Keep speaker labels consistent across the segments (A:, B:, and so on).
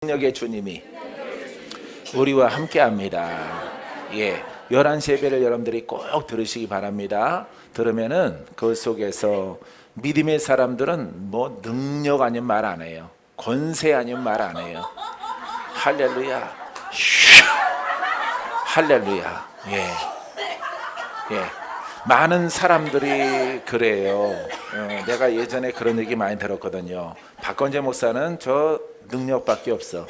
A: 능력의 주님이 우리와 함께합니다. 11시 예배를 여러분들이 꼭 들으시기 바랍니다. 들으면은 그 속에서 믿음의 사람들은 뭐 능력 아닌 말 안 해요. 권세 아닌 말 안 해요. 할렐루야. 할렐루야. 많은 사람들이 그래요. 내가 예전에 그런 얘기 많이 들었거든요. 박건재 목사는 저 능력밖에 없어.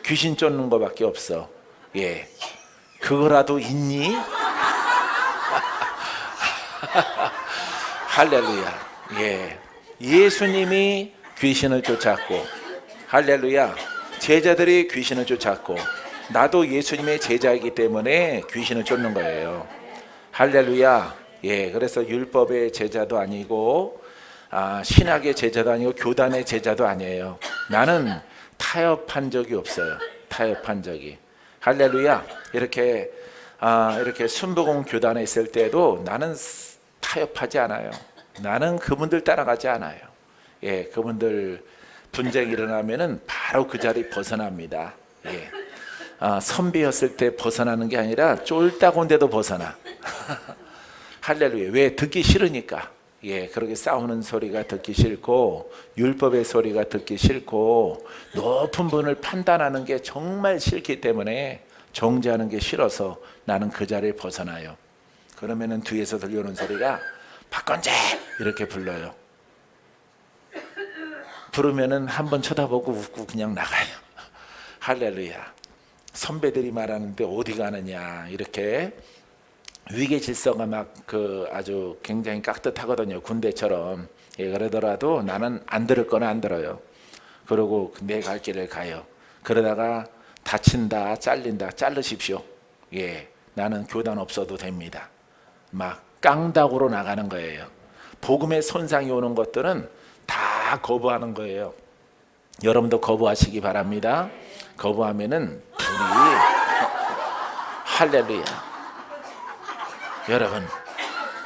A: 귀신 쫓는 거밖에 없어. 그거라도 있니? 할렐루야. 예수님이 귀신을 쫓았고, 할렐루야. 제자들이 귀신을 쫓았고, 나도 예수님의 제자이기 때문에 귀신을 쫓는 거예요. 할렐루야. 그래서 율법의 제자도 아니고 신학의 제자도 아니고 교단의 제자도 아니에요. 나는 타협한 적이 없어요. 타협한 적이. 할렐루야. 이렇게 순복음 교단에 있을 때도 나는 타협하지 않아요. 나는 그분들 따라가지 않아요. 그분들 분쟁이 일어나면은 바로 그 자리 벗어납니다. 선비였을 때 벗어나는 게 아니라 쫄다곤데도 벗어나. 할렐루야. 왜? 듣기 싫으니까. 그렇게 싸우는 소리가 듣기 싫고, 율법의 소리가 듣기 싫고, 높은 분을 판단하는 게 정말 싫기 때문에 정죄하는 게 싫어서 나는 그 자리를 벗어나요. 그러면은 뒤에서 들려오는 소리가 박건재 이렇게 불러요. 부르면은 한번 쳐다보고 웃고 그냥 나가요. 할렐루야. 선배들이 말하는데 어디 가느냐. 이렇게 위계 질서가 막 아주 굉장히 깍듯하거든요. 군대처럼. 그러더라도 나는 안 들을 거나 안 들어요. 그러고 내 갈 길을 가요. 그러다가 다친다, 잘린다, 자르십시오. 나는 교단 없어도 됩니다. 막 깡다구로 나가는 거예요. 복음의 손상이 오는 것들은 다 거부하는 거예요. 여러분도 거부하시기 바랍니다. 거부하면은 불이 할렐루야.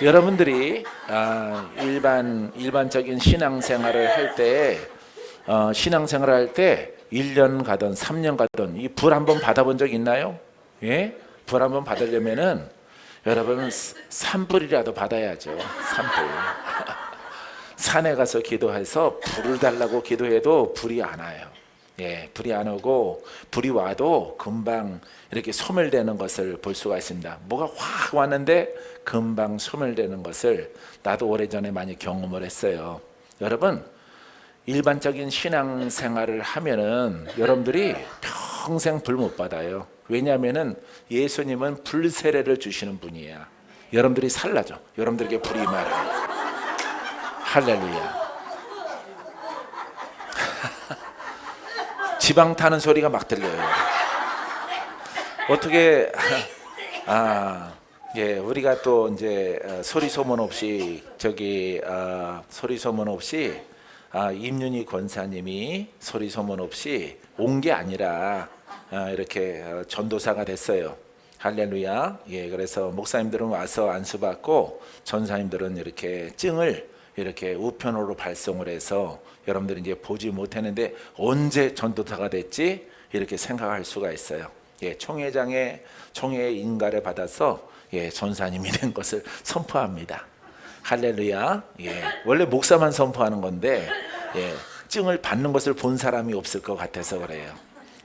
A: 여러분들이 일반적인 신앙생활을 할 때 1년 가든 3년 가든 이 불 한번 받아본 적 있나요? 불 한번 받으려면은 여러분은 산불이라도 받아야죠. 산불. 산에 가서 기도해서 불을 달라고 기도해도 불이 안 와요. 불이 안 오고, 불이 와도 금방 이렇게 소멸되는 것을 볼 수가 있습니다. 뭐가 확 왔는데 금방 소멸되는 것을 나도 오래전에 많이 경험을 했어요. 여러분, 일반적인 신앙생활을 하면은 여러분들이 평생 불 못 받아요. 왜냐하면은 예수님은 불 세례를 주시는 분이에요. 여러분들이 살라죠. 여러분들에게 불이 임하라. 할렐루야. 지방 타는 소리가 막 들려요. 어떻게 우리가 또 이제 소리 소문 없이 임윤희 권사님이 소리 소문 없이 온 게 아니라 이렇게 전도사가 됐어요. 할렐루야. 그래서 목사님들은 와서 안수받고 전사님들은 이렇게 증을 이렇게 우편으로 발송을 해서 여러분들이 이제 보지 못했는데 언제 전도사가 됐지? 이렇게 생각할 수가 있어요. 총회의 인가를 받아서 전사님이 된 것을 선포합니다. 할렐루야. 원래 목사만 선포하는 건데 증을 받는 것을 본 사람이 없을 것 같아서 그래요.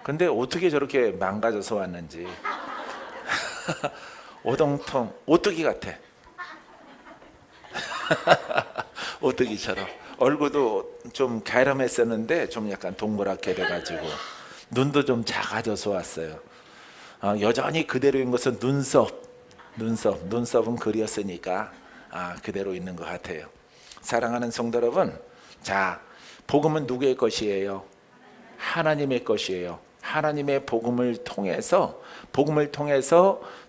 A: 근데 어떻게 저렇게 망가져서 왔는지. 오동통 오뚜기 같아. 오뚜기처럼. 얼굴도 좀 가름했었는데 좀 약간 동그랗게 돼가지고 눈도 좀 작아져서 왔어요. 여전히 그대로인 것은 눈썹은 그렸으니까 그대로 있는 것 같아요. 사랑하는 성도 여러분, 자, 복음은 누구의 것이에요? 하나님의 것이에요. 하나님의 복음을 통해서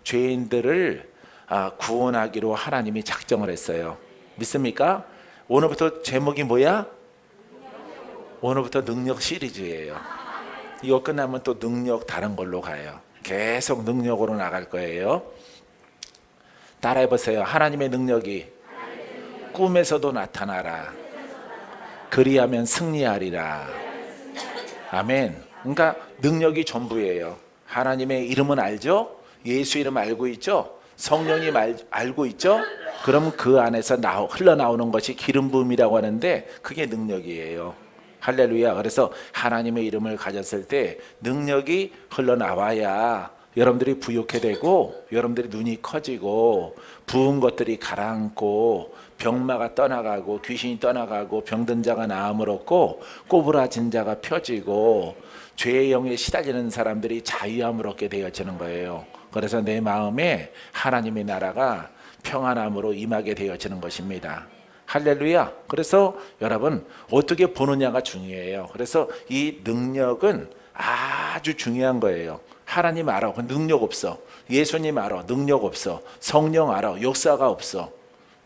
A: 죄인들을 구원하기로 하나님이 작정을 했어요. 믿습니까? 오늘부터 제목이 뭐야? 오늘부터 능력 시리즈예요. 이거 끝나면 또 능력 다른 걸로 가요. 계속 능력으로 나갈 거예요. 따라해보세요. 하나님의 능력이 꿈에서도 나타나라. 그리하면 승리하리라. 아멘. 그러니까 능력이 전부예요. 하나님의 이름은 알죠? 예수 이름 알고 있죠? 성령님 알고 있죠? 그럼 그 안에서 흘러나오는 것이 기름 부음이라고 하는데 그게 능력이에요. 할렐루야. 그래서 하나님의 이름을 가졌을 때 능력이 흘러나와야 여러분들이 부욕해 되고 여러분들이 눈이 커지고 부은 것들이 가라앉고 병마가 떠나가고 귀신이 떠나가고 병든 자가 나음을 얻고 꼬부라진 자가 펴지고 죄의 영에 시달리는 사람들이 자유함을 얻게 되어지는 거예요. 그래서 내 마음에 하나님의 나라가 평안함으로 임하게 되어지는 것입니다. 할렐루야. 그래서 여러분 어떻게 보느냐가 중요해요. 그래서 이 능력은 아주 중요한 거예요. 하나님 알아. 능력 없어. 예수님 알아. 능력 없어. 성령 알아. 역사가 없어.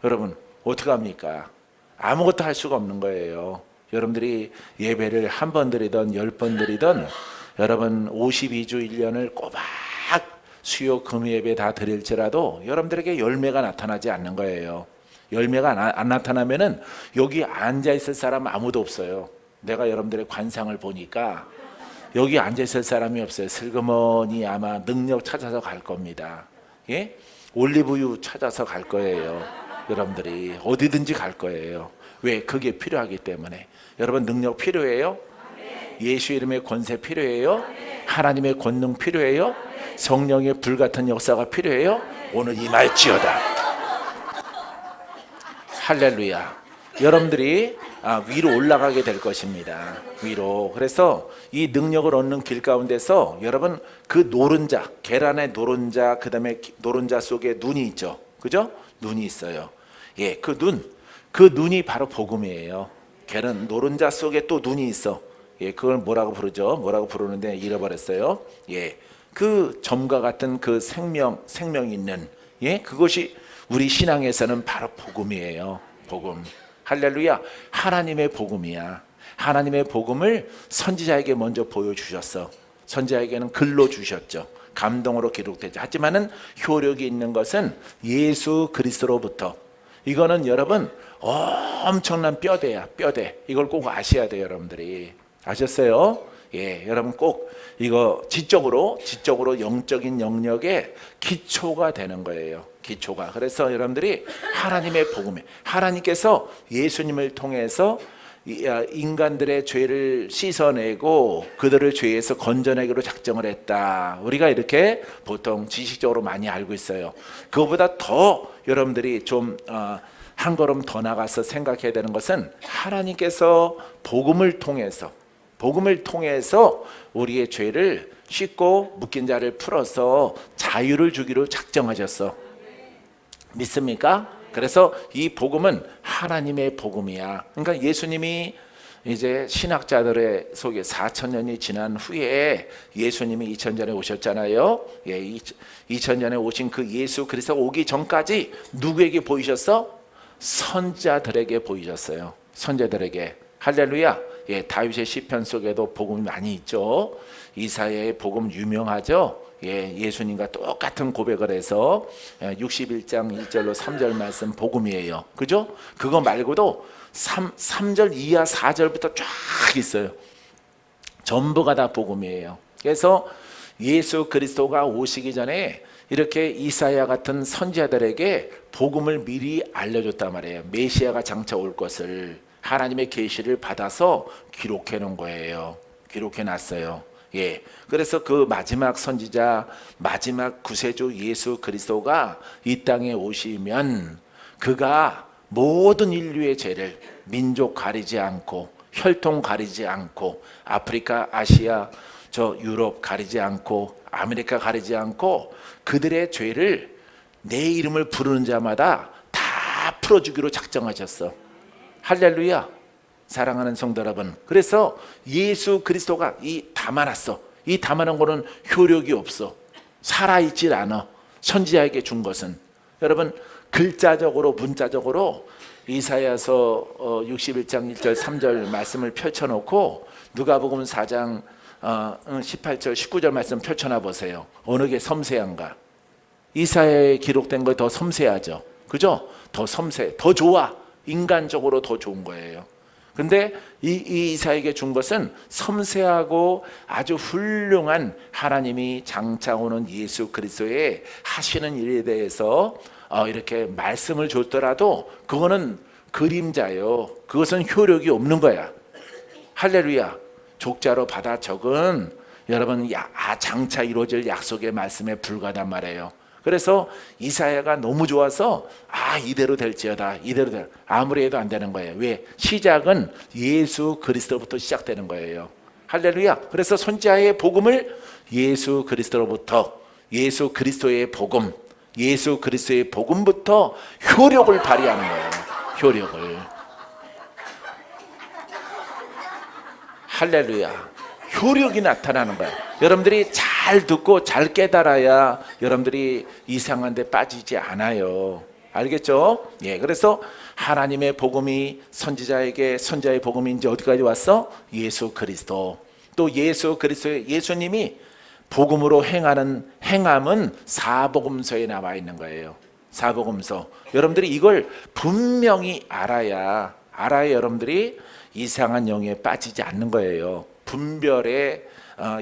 A: 여러분 어떻게 합니까? 아무것도 할 수가 없는 거예요. 여러분들이 예배를 한 번 드리던 10번 드리던 여러분 52주 1년을 꼬박 수요 금요예배 다 드릴지라도 여러분들에게 열매가 나타나지 않는 거예요. 열매가 안 나타나면은 여기 앉아 있을 사람 아무도 없어요. 내가 여러분들의 관상을 보니까 여기 앉아 있을 사람이 없어요. 슬그머니 아마 능력 찾아서 갈 겁니다. 예? 올리브유 찾아서 갈 거예요. 여러분들이 어디든지 갈 거예요. 왜? 그게 필요하기 때문에. 여러분 능력 필요해요? 예수 이름의 권세 필요해요? 하나님의 권능 필요해요? 성령의 불같은 역사가 필요해요? 오늘 임할지어다. 할렐루야. 여러분들이 위로 올라가게 될 것입니다. 위로. 그래서 이 능력을 얻는 길 가운데서 여러분 그 노른자, 계란의 노른자, 그 다음에 노른자 속에 눈이 있죠. 그죠? 눈이 있어요. 예, 그 눈이 바로 복음이에요. 계란 노른자 속에 또 눈이 있어. 예, 그걸 뭐라고 부르죠? 뭐라고 부르는데 잃어버렸어요. 예, 그 점과 같은 그 생명 있는 그것이 우리 신앙에서는 바로 복음이에요. 복음. 할렐루야. 하나님의 복음이야. 하나님의 복음을 선지자에게 먼저 보여주셨어. 선지자에게는 글로 주셨죠. 감동으로 기록되죠. 하지만은 효력이 있는 것은 예수 그리스도로부터. 이거는 여러분 엄청난 뼈대야. 뼈대. 이걸 꼭 아셔야 돼요. 여러분들이. 아셨어요? 예, 여러분 꼭 이거 지적으로 영적인 영역의 기초가 되는 거예요. 기초가. 그래서 여러분들이 하나님의 복음에 하나님께서 예수님을 통해서 인간들의 죄를 씻어내고 그들을 죄에서 건져내기로 작정을 했다. 우리가 이렇게 보통 지식적으로 많이 알고 있어요. 그거보다 더 여러분들이 좀 한 걸음 더 나가서 생각해야 되는 것은 하나님께서 복음을 통해서 우리의 죄를 씻고 묶인 자를 풀어서 자유를 주기로 작정하셨어. 믿습니까? 그래서 이 복음은 하나님의 복음이야. 그러니까 예수님이 이제 신학자들의 속에 4,000년이 지난 후에 예수님이 2000년에 오셨잖아요. 예, 2000년에 오신 그 예수 그리스도 오기 전까지 누구에게 보이셨어? 선자들에게 보이셨어요. 선자들에게. 할렐루야. 예, 다윗의 시편 속에도 복음이 많이 있죠. 이사야의 복음 유명하죠. 예, 예수님과 똑같은 고백을 해서 61장 1절로 3절 말씀 복음이에요. 그죠? 그거 말고도 3절 이하 4절부터 쫙 있어요. 전부가 다 복음이에요. 그래서 예수 그리스도가 오시기 전에 이렇게 이사야 같은 선지자들에게 복음을 미리 알려줬단 말이에요. 메시아가 장차 올 것을 하나님의 계시를 받아서 기록해 놓은 거예요. 기록해 놨어요. 예. 그래서 그 마지막 선지자, 마지막 구세주 예수 그리스도가 이 땅에 오시면 그가 모든 인류의 죄를 민족 가리지 않고 혈통 가리지 않고 아프리카, 아시아, 유럽 가리지 않고 아메리카 가리지 않고 그들의 죄를 내 이름을 부르는 자마다 다 풀어주기로 작정하셨어. 할렐루야. 사랑하는 성도 여러분, 그래서 예수 그리스도가 이 담아놨어. 이 담아놓은 거는 효력이 없어. 살아있질 않아. 선지자에게 준 것은. 여러분 글자적으로 문자적으로 이사야서 61장 1절 3절 말씀을 펼쳐놓고 누가복음 4장 18절 19절 말씀 펼쳐놔 보세요. 어느 게 섬세한가? 이사야에 기록된 거 더 섬세하죠. 그죠? 더 섬세, 더 좋아. 인간적으로 더 좋은 거예요. 근데 이 이사에게 준 것은 섬세하고 아주 훌륭한 하나님이 장차 오는 예수 그리스도의 하시는 일에 대해서 이렇게 말씀을 줬더라도 그거는 그림자요. 그것은 효력이 없는 거야. 할렐루야. 족자로 받아 적은 여러분 장차 이루어질 약속의 말씀에 불과하단 말이에요. 그래서 이사야가 너무 좋아서 이대로 될지어다, 이대로 될, 아무리 해도 안 되는 거예요. 왜? 시작은 예수 그리스도부터 시작되는 거예요. 할렐루야. 그래서 선지자의 복음을 예수 그리스도로부터, 예수 그리스도의 복음, 예수 그리스도의 복음부터 효력을 발휘하는 거예요. 효력을. 할렐루야. 효력이 나타나는 거야. 여러분들이 잘 듣고 잘 깨달아야 여러분들이 이상한 데 빠지지 않아요. 알겠죠? 예, 그래서 하나님의 복음이 선지자의 복음이 이제 어디까지 왔어? 예수 그리스도. 또 예수 그리스도의 예수님이 복음으로 행하는 행함은 사복음서에 나와 있는 거예요. 사복음서. 여러분들이 이걸 분명히 알아야 여러분들이 이상한 영에 빠지지 않는 거예요. 분별의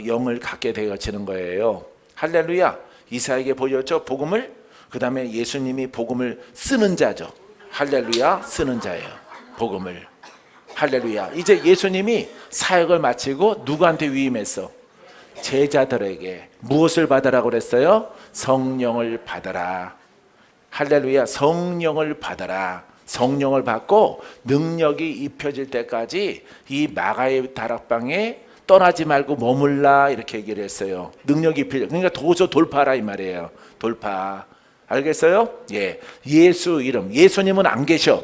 A: 영을 갖게 되어지는 거예요. 할렐루야. 이사에게 보였죠? 복음을. 그 다음에 예수님이 복음을 쓰는 자죠. 할렐루야. 쓰는 자예요. 복음을. 할렐루야. 이제 예수님이 사역을 마치고 누구한테 위임했어? 제자들에게 무엇을 받으라고 그랬어요? 성령을 받아라. 할렐루야. 성령을 받아라. 성령을 받고 능력이 입혀질 때까지 이 마가의 다락방에 떠나지 말고 머물라, 이렇게 얘기를 했어요. 능력이 입혀질, 그러니까 도저 돌파라 이 말이에요. 돌파. 알겠어요? 예. 예수 이름. 예수님은 안 계셔.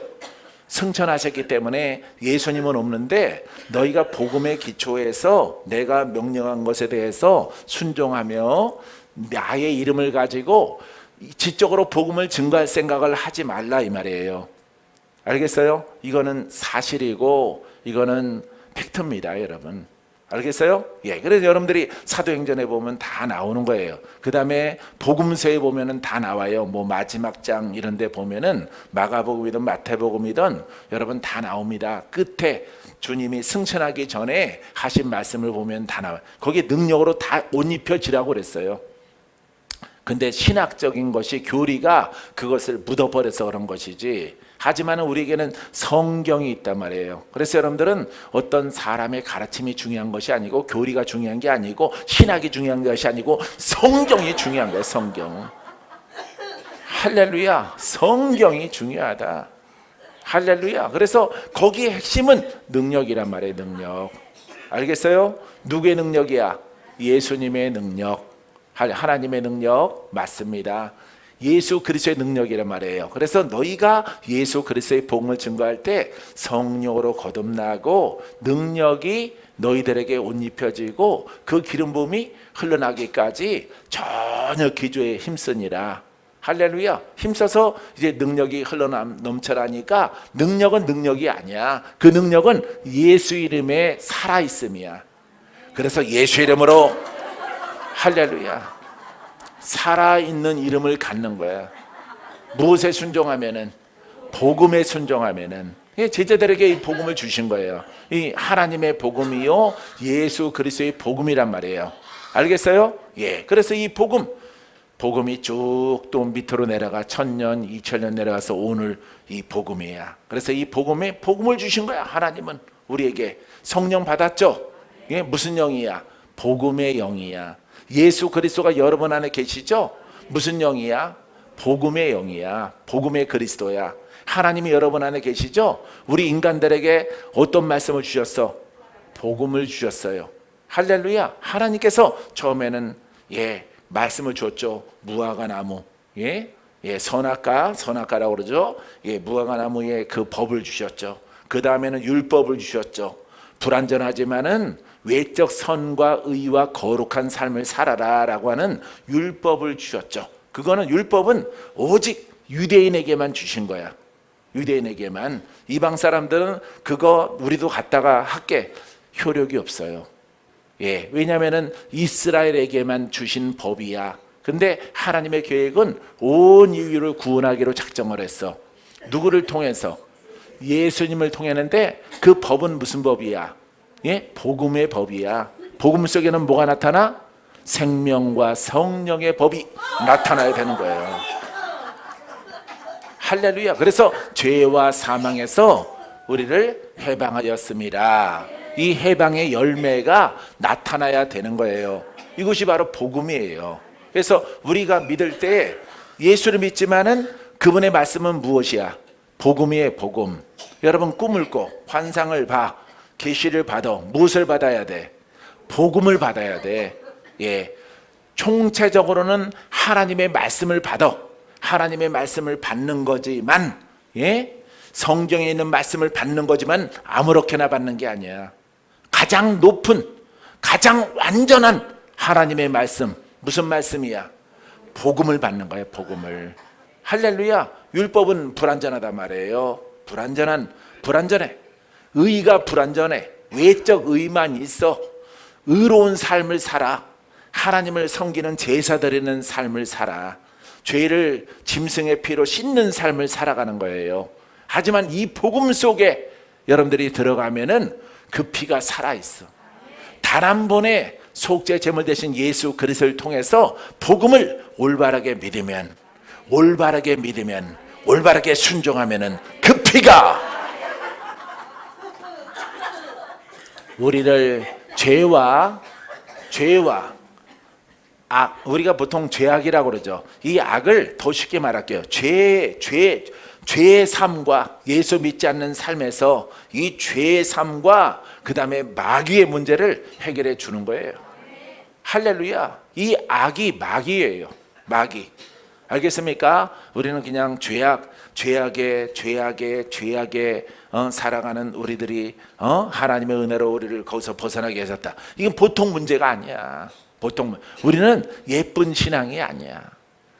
A: 승천하셨기 때문에 예수님은 없는데 너희가 복음의 기초에서 내가 명령한 것에 대해서 순종하며 나의 이름을 가지고 지적으로 복음을 증거할 생각을 하지 말라 이 말이에요. 알겠어요? 이거는 사실이고 이거는 팩트입니다, 여러분. 알겠어요? 예. 그래서 여러분들이 사도행전에 보면 다 나오는 거예요. 그 다음에 복음서에 보면은 다 나와요. 뭐 마지막 장 이런 데 보면은 마가복음이든 마태복음이든 여러분 다 나옵니다. 끝에 주님이 승천하기 전에 하신 말씀을 보면 다 나와요. 거기에 능력으로 다 옷 입혀지라고 그랬어요. 근데 신학적인 것이 교리가 그것을 묻어버려서 그런 것이지, 하지만 우리에게는 성경이 있단 말이에요. 그래서 여러분들은 어떤 사람의 가르침이 중요한 것이 아니고 교리가 중요한 게 아니고 신학이 중요한 것이 아니고 성경이 중요한 거예요. 성경. 할렐루야. 성경이 중요하다. 할렐루야. 그래서 거기에 핵심은 능력이란 말이에요. 능력. 알겠어요? 누구의 능력이야? 예수님의 능력. 하나님의 능력 맞습니다. 예수 그리스도의 능력이란 말이에요. 그래서 너희가 예수 그리스도의 복음을 증거할 때 성령으로 거듭나고 능력이 너희들에게 옷 입혀지고 그 기름 부음이 흘러나기까지 전혀 기도에 힘쓰니라. 할렐루야. 힘써서 이제 능력이 넘쳐나니까 능력은 능력이 아니야. 그 능력은 예수 이름에 살아있음이야. 그래서 예수 이름으로 할렐루야. 살아있는 이름을 갖는 거야. 무엇에 순종하면은? 복음에 순종하면은. 제자들에게 이 복음을 주신 거예요. 이 하나님의 복음이요 예수 그리스도의 복음이란 말이에요. 알겠어요? 예. 그래서 이 복음이 쭉 또 밑으로 내려가 1000년, 2000년 내려가서 오늘 이 복음이야. 그래서 이 복음을 주신 거야. 하나님은 우리에게 성령 받았죠. 이게 무슨 영이야? 복음의 영이야. 예수 그리스도가 여러분 안에 계시죠? 무슨 영이야? 복음의 영이야. 복음의 그리스도야. 하나님이 여러분 안에 계시죠? 우리 인간들에게 어떤 말씀을 주셨어? 복음을 주셨어요. 할렐루야. 하나님께서 처음에는 말씀을 줬죠. 무화과 나무. 선악과라고 그러죠. 무화과 나무의 그 법을 주셨죠. 그 다음에는 율법을 주셨죠. 불완전하지만은 외적 선과 의와 거룩한 삶을 살아라 라고 하는 율법을 주셨죠. 율법은 오직 유대인에게만 주신 거야. 유대인에게만. 이방 사람들은 그거 우리도 갖다가 할게 효력이 없어요. 왜냐하면 이스라엘에게만 주신 법이야. 근데 하나님의 계획은 온 인류를 구원하기로 작정을 했어. 누구를 통해서? 예수님을 통했는데 그 법은 무슨 법이야? 예? 복음의 법이야. 복음 속에는 뭐가 나타나? 생명과 성령의 법이 나타나야 되는 거예요. 할렐루야. 그래서 죄와 사망에서 우리를 해방하였습니다. 이 해방의 열매가 나타나야 되는 거예요. 이것이 바로 복음이에요. 그래서 우리가 믿을 때 예수를 믿지만은 그분의 말씀은 무엇이야? 복음이에요. 복음. 여러분 꿈을 꿔, 환상을 봐, 계시를 받아. 무엇을 받아야 돼? 복음을 받아야 돼. 예. 총체적으로는 하나님의 말씀을 받아. 하나님의 말씀을 받는 거지만, 예? 성경에 있는 말씀을 받는 거지만 아무렇게나 받는 게 아니야. 가장 높은, 가장 완전한 하나님의 말씀. 무슨 말씀이야? 복음을 받는 거예요. 복음을. 할렐루야. 율법은 불완전하단 말이에요. 불완전해. 의가 불완전해. 외적 의만 있어. 의로운 삶을 살아. 하나님을 섬기는 제사 드리는 삶을 살아. 죄를 짐승의 피로 씻는 삶을 살아가는 거예요. 하지만 이 복음 속에 여러분들이 들어가면은 그 피가 살아있어. 단 한 번의 속죄 제물 대신 예수 그리스도를 통해서 복음을 올바르게 믿으면, 올바르게 순종하면은 그 피가 우리를 죄와 악, 우리가 보통 죄악이라고 그러죠. 이 악을 더 쉽게 말할게요. 죄의 삶과 예수 믿지 않는 삶에서 이 죄의 삶과 그 다음에 마귀의 문제를 해결해 주는 거예요. 할렐루야. 이 악이 마귀예요. 마귀. 알겠습니까? 우리는 그냥 죄악에 살아가는 우리들이 하나님의 은혜로 우리를 거기서 벗어나게 하셨다. 이건 보통 문제가 아니야. 우리는 예쁜 신앙이 아니야.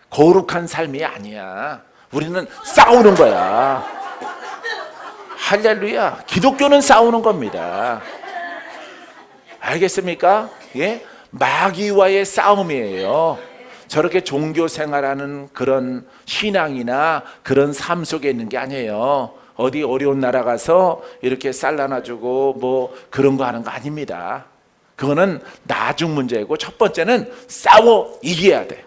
A: 거룩한 삶이 아니야. 우리는 싸우는 거야. 할렐루야. 기독교는 싸우는 겁니다. 알겠습니까? 예? 마귀와의 싸움이에요. 저렇게 종교 생활하는 그런 신앙이나 그런 삶 속에 있는 게 아니에요. 어디 어려운 나라 가서 이렇게 쌀라놔주고 뭐 그런 거 하는 거 아닙니다. 그거는 나중 문제고 첫 번째는 싸워 이겨야 돼.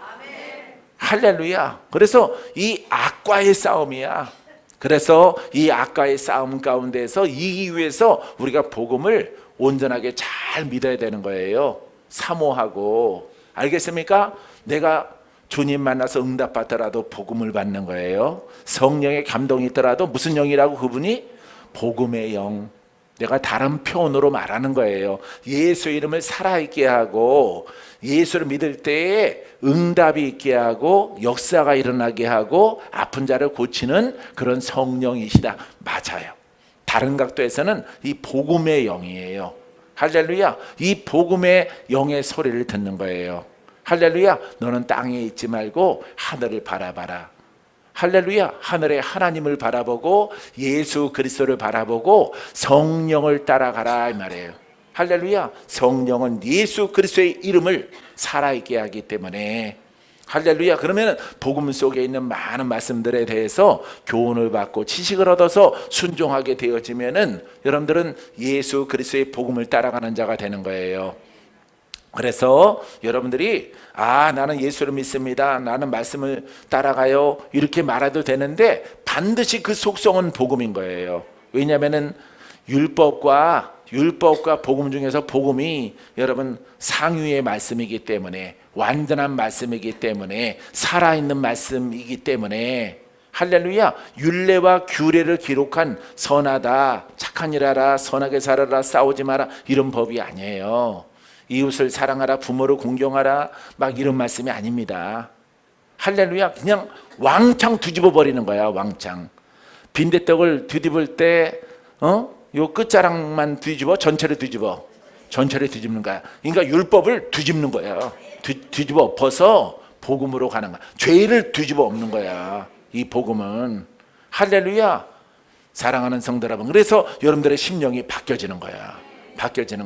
A: 할렐루야. 그래서 이 악과의 싸움이야. 그래서 이 악과의 싸움 가운데서 이기기 위해서 우리가 복음을 온전하게 잘 믿어야 되는 거예요. 사모하고. 알겠습니까? 내가 주님 만나서 응답받더라도 복음을 받는 거예요. 성령의 감동이 있더라도 무슨 영이라고? 그분이 복음의 영. 내가 다른 표현으로 말하는 거예요. 예수 이름을 살아있게 하고 예수를 믿을 때에 응답이 있게 하고 역사가 일어나게 하고 아픈 자를 고치는 그런 성령이시다. 맞아요. 다른 각도에서는 이 복음의 영이에요. 할렐루야. 이 복음의 영의 소리를 듣는 거예요. 할렐루야. 너는 땅에 있지 말고 하늘을 바라봐라. 할렐루야. 하늘의 하나님을 바라보고 예수 그리스도를 바라보고 성령을 따라가라 이 말이에요. 할렐루야. 성령은 예수 그리스도의 이름을 살아있게 하기 때문에 할렐루야. 그러면 복음 속에 있는 많은 말씀들에 대해서 교훈을 받고 지식을 얻어서 순종하게 되어지면은 여러분들은 예수 그리스도의 복음을 따라가는 자가 되는 거예요. 그래서 여러분들이 나는 예수를 믿습니다. 나는 말씀을 따라가요. 이렇게 말해도 되는데 반드시 그 속성은 복음인 거예요. 왜냐하면은 율법과 복음 중에서 복음이 여러분 상위의 말씀이기 때문에 완전한 말씀이기 때문에 살아있는 말씀이기 때문에 할렐루야. 율례와 규례를 기록한 선하다, 착한 일 하라, 선하게 살아라, 싸우지 마라 이런 법이 아니에요. 이웃을 사랑하라, 부모를 공경하라 막 이런 말씀이 아닙니다. 할렐루야. 그냥 왕창 뒤집어 버리는 거야. 왕창. 빈대떡을 뒤집을 때 요 끝자락만 뒤집어? 전체를 뒤집는 거야. 그러니까 율법을 뒤집는 거야. 뒤집어 엎어서 복음으로 가는 거야. 죄를 뒤집어 엎는 거야. 이 복음은. 할렐루야. 사랑하는 성도 여러분, 그래서 여러분들의 심령이 바뀌어지는 거야.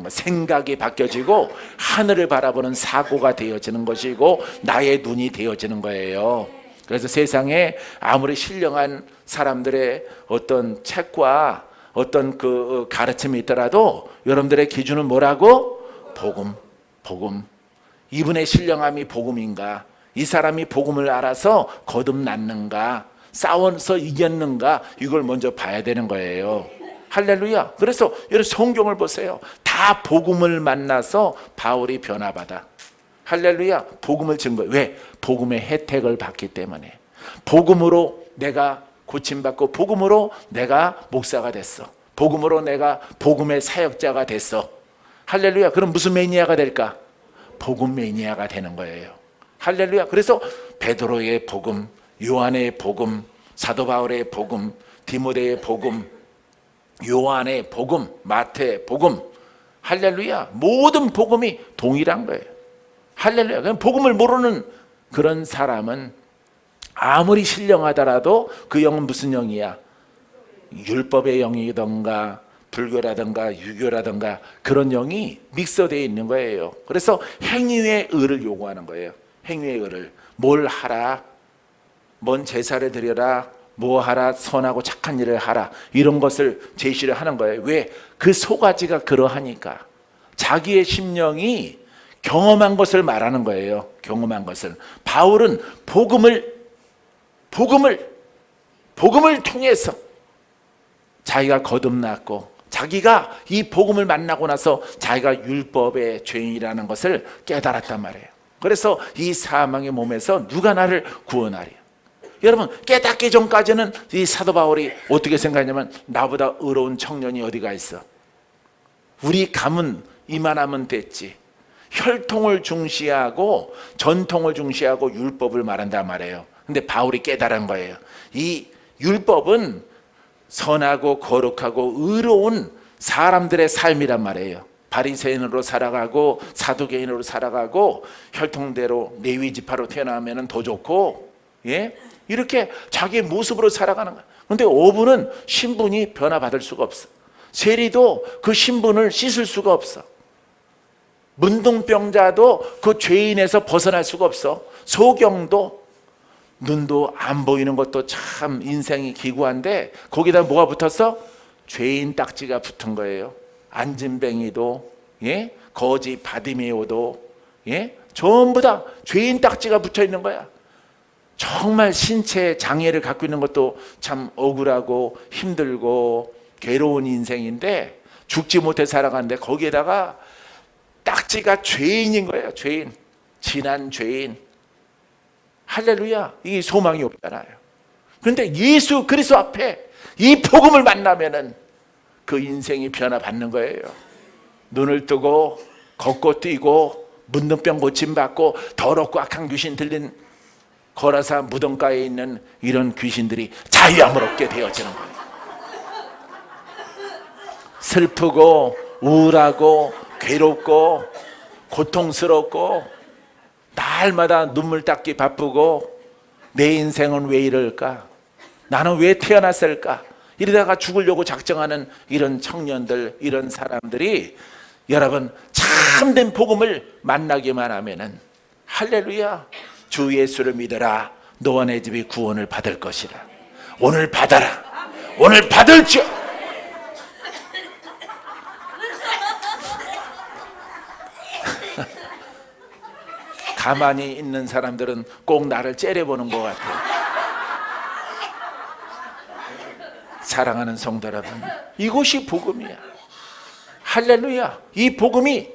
A: 생각이 바뀌어지고 하늘을 바라보는 사고가 되어지는 것이고 나의 눈이 되어지는 거예요. 그래서 세상에 아무리 신령한 사람들의 어떤 책과 어떤 그 가르침이 있더라도 여러분들의 기준은 뭐라고? 복음. 이분의 신령함이 복음인가? 이 사람이 복음을 알아서 거듭났는가? 싸워서 이겼는가? 이걸 먼저 봐야 되는 거예요. 할렐루야. 그래서 여러분 성경을 보세요. 다 복음을 만나서 바울이 변화받아. 할렐루야. 복음을 증거해. 왜? 복음의 혜택을 받기 때문에. 복음으로 내가 고침받고 복음으로 내가 목사가 됐어. 복음으로 내가 복음의 사역자가 됐어. 할렐루야. 그럼 무슨 매니아가 될까? 복음 매니아가 되는 거예요. 할렐루야. 그래서 베드로의 복음, 요한의 복음, 사도 바울의 복음, 디모데의 복음, 요한의 복음, 마태의 복음, 할렐루야. 모든 복음이 동일한 거예요. 할렐루야. 그럼 복음을 모르는 그런 사람은 아무리 신령하더라도 그 영은 무슨 영이야? 율법의 영이던가 불교라든가 유교라든가 그런 영이 믹서되어 있는 거예요. 그래서 행위의 의를 요구하는 거예요. 행위의 의를. 뭘 하라, 뭔 제사를 드려라, 뭐 하라, 선하고 착한 일을 하라, 이런 것을 제시를 하는 거예요. 왜? 그 소가지가 그러하니까. 자기의 심령이 경험한 것을 말하는 거예요. 경험한 것을. 바울은 복음을 통해서 자기가 거듭났고 자기가 이 복음을 만나고 나서 자기가 율법의 죄인이라는 것을 깨달았단 말이에요. 그래서 이 사망의 몸에서 누가 나를 구원하리? 여러분, 깨닫기 전까지는 이 사도 바울이 어떻게 생각하냐면 나보다 의로운 청년이 어디가 있어? 우리 감은 이만하면 됐지. 혈통을 중시하고 전통을 중시하고 율법을 말한단 말이에요. 근데 바울이 깨달은 거예요. 이 율법은 선하고 거룩하고 의로운 사람들의 삶이란 말이에요. 바리새인으로 살아가고 사두개인으로 살아가고 혈통대로 레위 지파로 태어나면 더 좋고, 예? 이렇게 자기의 모습으로 살아가는 거예요. 그런데 어부는 신분이 변화받을 수가 없어. 세리도 그 신분을 씻을 수가 없어. 문둥병자도 그 죄인에서 벗어날 수가 없어. 소경도 눈도 안 보이는 것도 참 인생이 기구한데 거기다 뭐가 붙었어? 죄인 딱지가 붙은 거예요. 안진뱅이도, 예? 거지 바디메오도, 예? 전부 다 죄인 딱지가 붙어 있는 거야. 정말 신체 장애를 갖고 있는 것도 참 억울하고 힘들고 괴로운 인생인데 죽지 못해 살아가는데 거기에다가 딱지가 죄인인 거예요. 죄인, 진한 죄인. 할렐루야. 이게 소망이 없잖아요. 그런데 예수 그리스도 앞에 이 복음을 만나면은 그 인생이 변화받는 거예요. 눈을 뜨고 걷고 뛰고 문둥병 고침받고 더럽고 악한 귀신 들린 거라사 무덤가에 있는 이런 귀신들이 자유함을 얻게 되어지는 거예요. 슬프고 우울하고 괴롭고 고통스럽고 날마다 눈물 닦기 바쁘고 내 인생은 왜 이럴까? 나는 왜 태어났을까? 이러다가 죽으려고 작정하는 이런 청년들, 이런 사람들이 여러분 참된 복음을 만나기만 하면은 할렐루야, 주 예수를 믿어라, 너와 내 집이 구원을 받을 것이라. 오늘 받아라. 오늘 받을 줄. 가만히 있는 사람들은 꼭 나를 째려보는 것 같아요. 사랑하는 성도 여러분, 이곳이 복음이야. 할렐루야. 이 복음이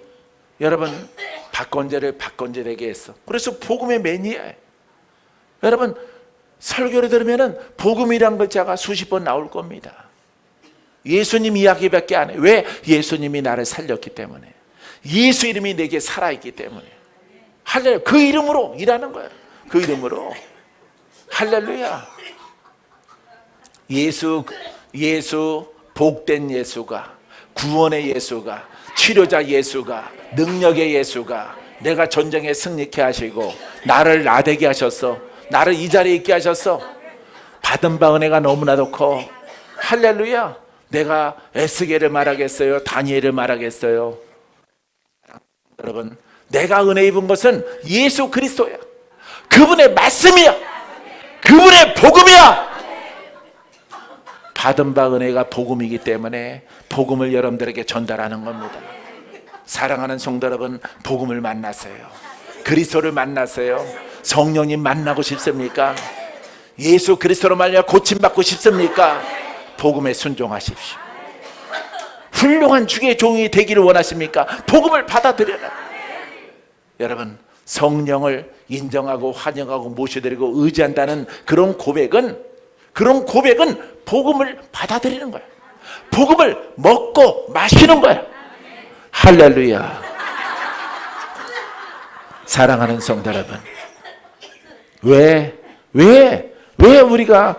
A: 여러분 박건재를 박건재되게 했어. 그래서 복음의 매니아예요. 여러분 설교를 들으면 복음이란 글자가 수십 번 나올 겁니다. 예수님 이야기밖에 안 해. 왜? 예수님이 나를 살렸기 때문에. 예수 이름이 내게 살아있기 때문에. 할렐루야. 그 이름으로 일하는 거예요. 그 이름으로. 할렐루야. 예수, 복된 예수가, 구원의 예수가, 치료자 예수가, 능력의 예수가 내가 전쟁에 승리케 하시고 나를 나되게 하셨어. 나를 이 자리에 있게 하셨어. 받은 바 은혜가 너무나도 커. 할렐루야. 내가 에스겔을 말하겠어요? 다니엘을 말하겠어요? 여러분, 내가 은혜 입은 것은 예수 그리스도야. 그분의 말씀이야. 그분의 복음이야. 받은 바 은혜가 복음이기 때문에 복음을 여러분들에게 전달하는 겁니다. 사랑하는 성도 여러분, 복음을 만나세요. 그리스도를 만나세요. 성령님 만나고 싶습니까? 예수 그리스도로 말미암아 고침받고 싶습니까? 복음에 순종하십시오. 훌륭한 주의 종이 되기를 원하십니까? 복음을 받아들여라. 여러분, 성령을 인정하고 환영하고 모셔드리고 의지한다는 그런 고백은 복음을 받아들이는 거야. 복음을 먹고 마시는 거야. 할렐루야. 사랑하는 성도 여러분, 왜 우리가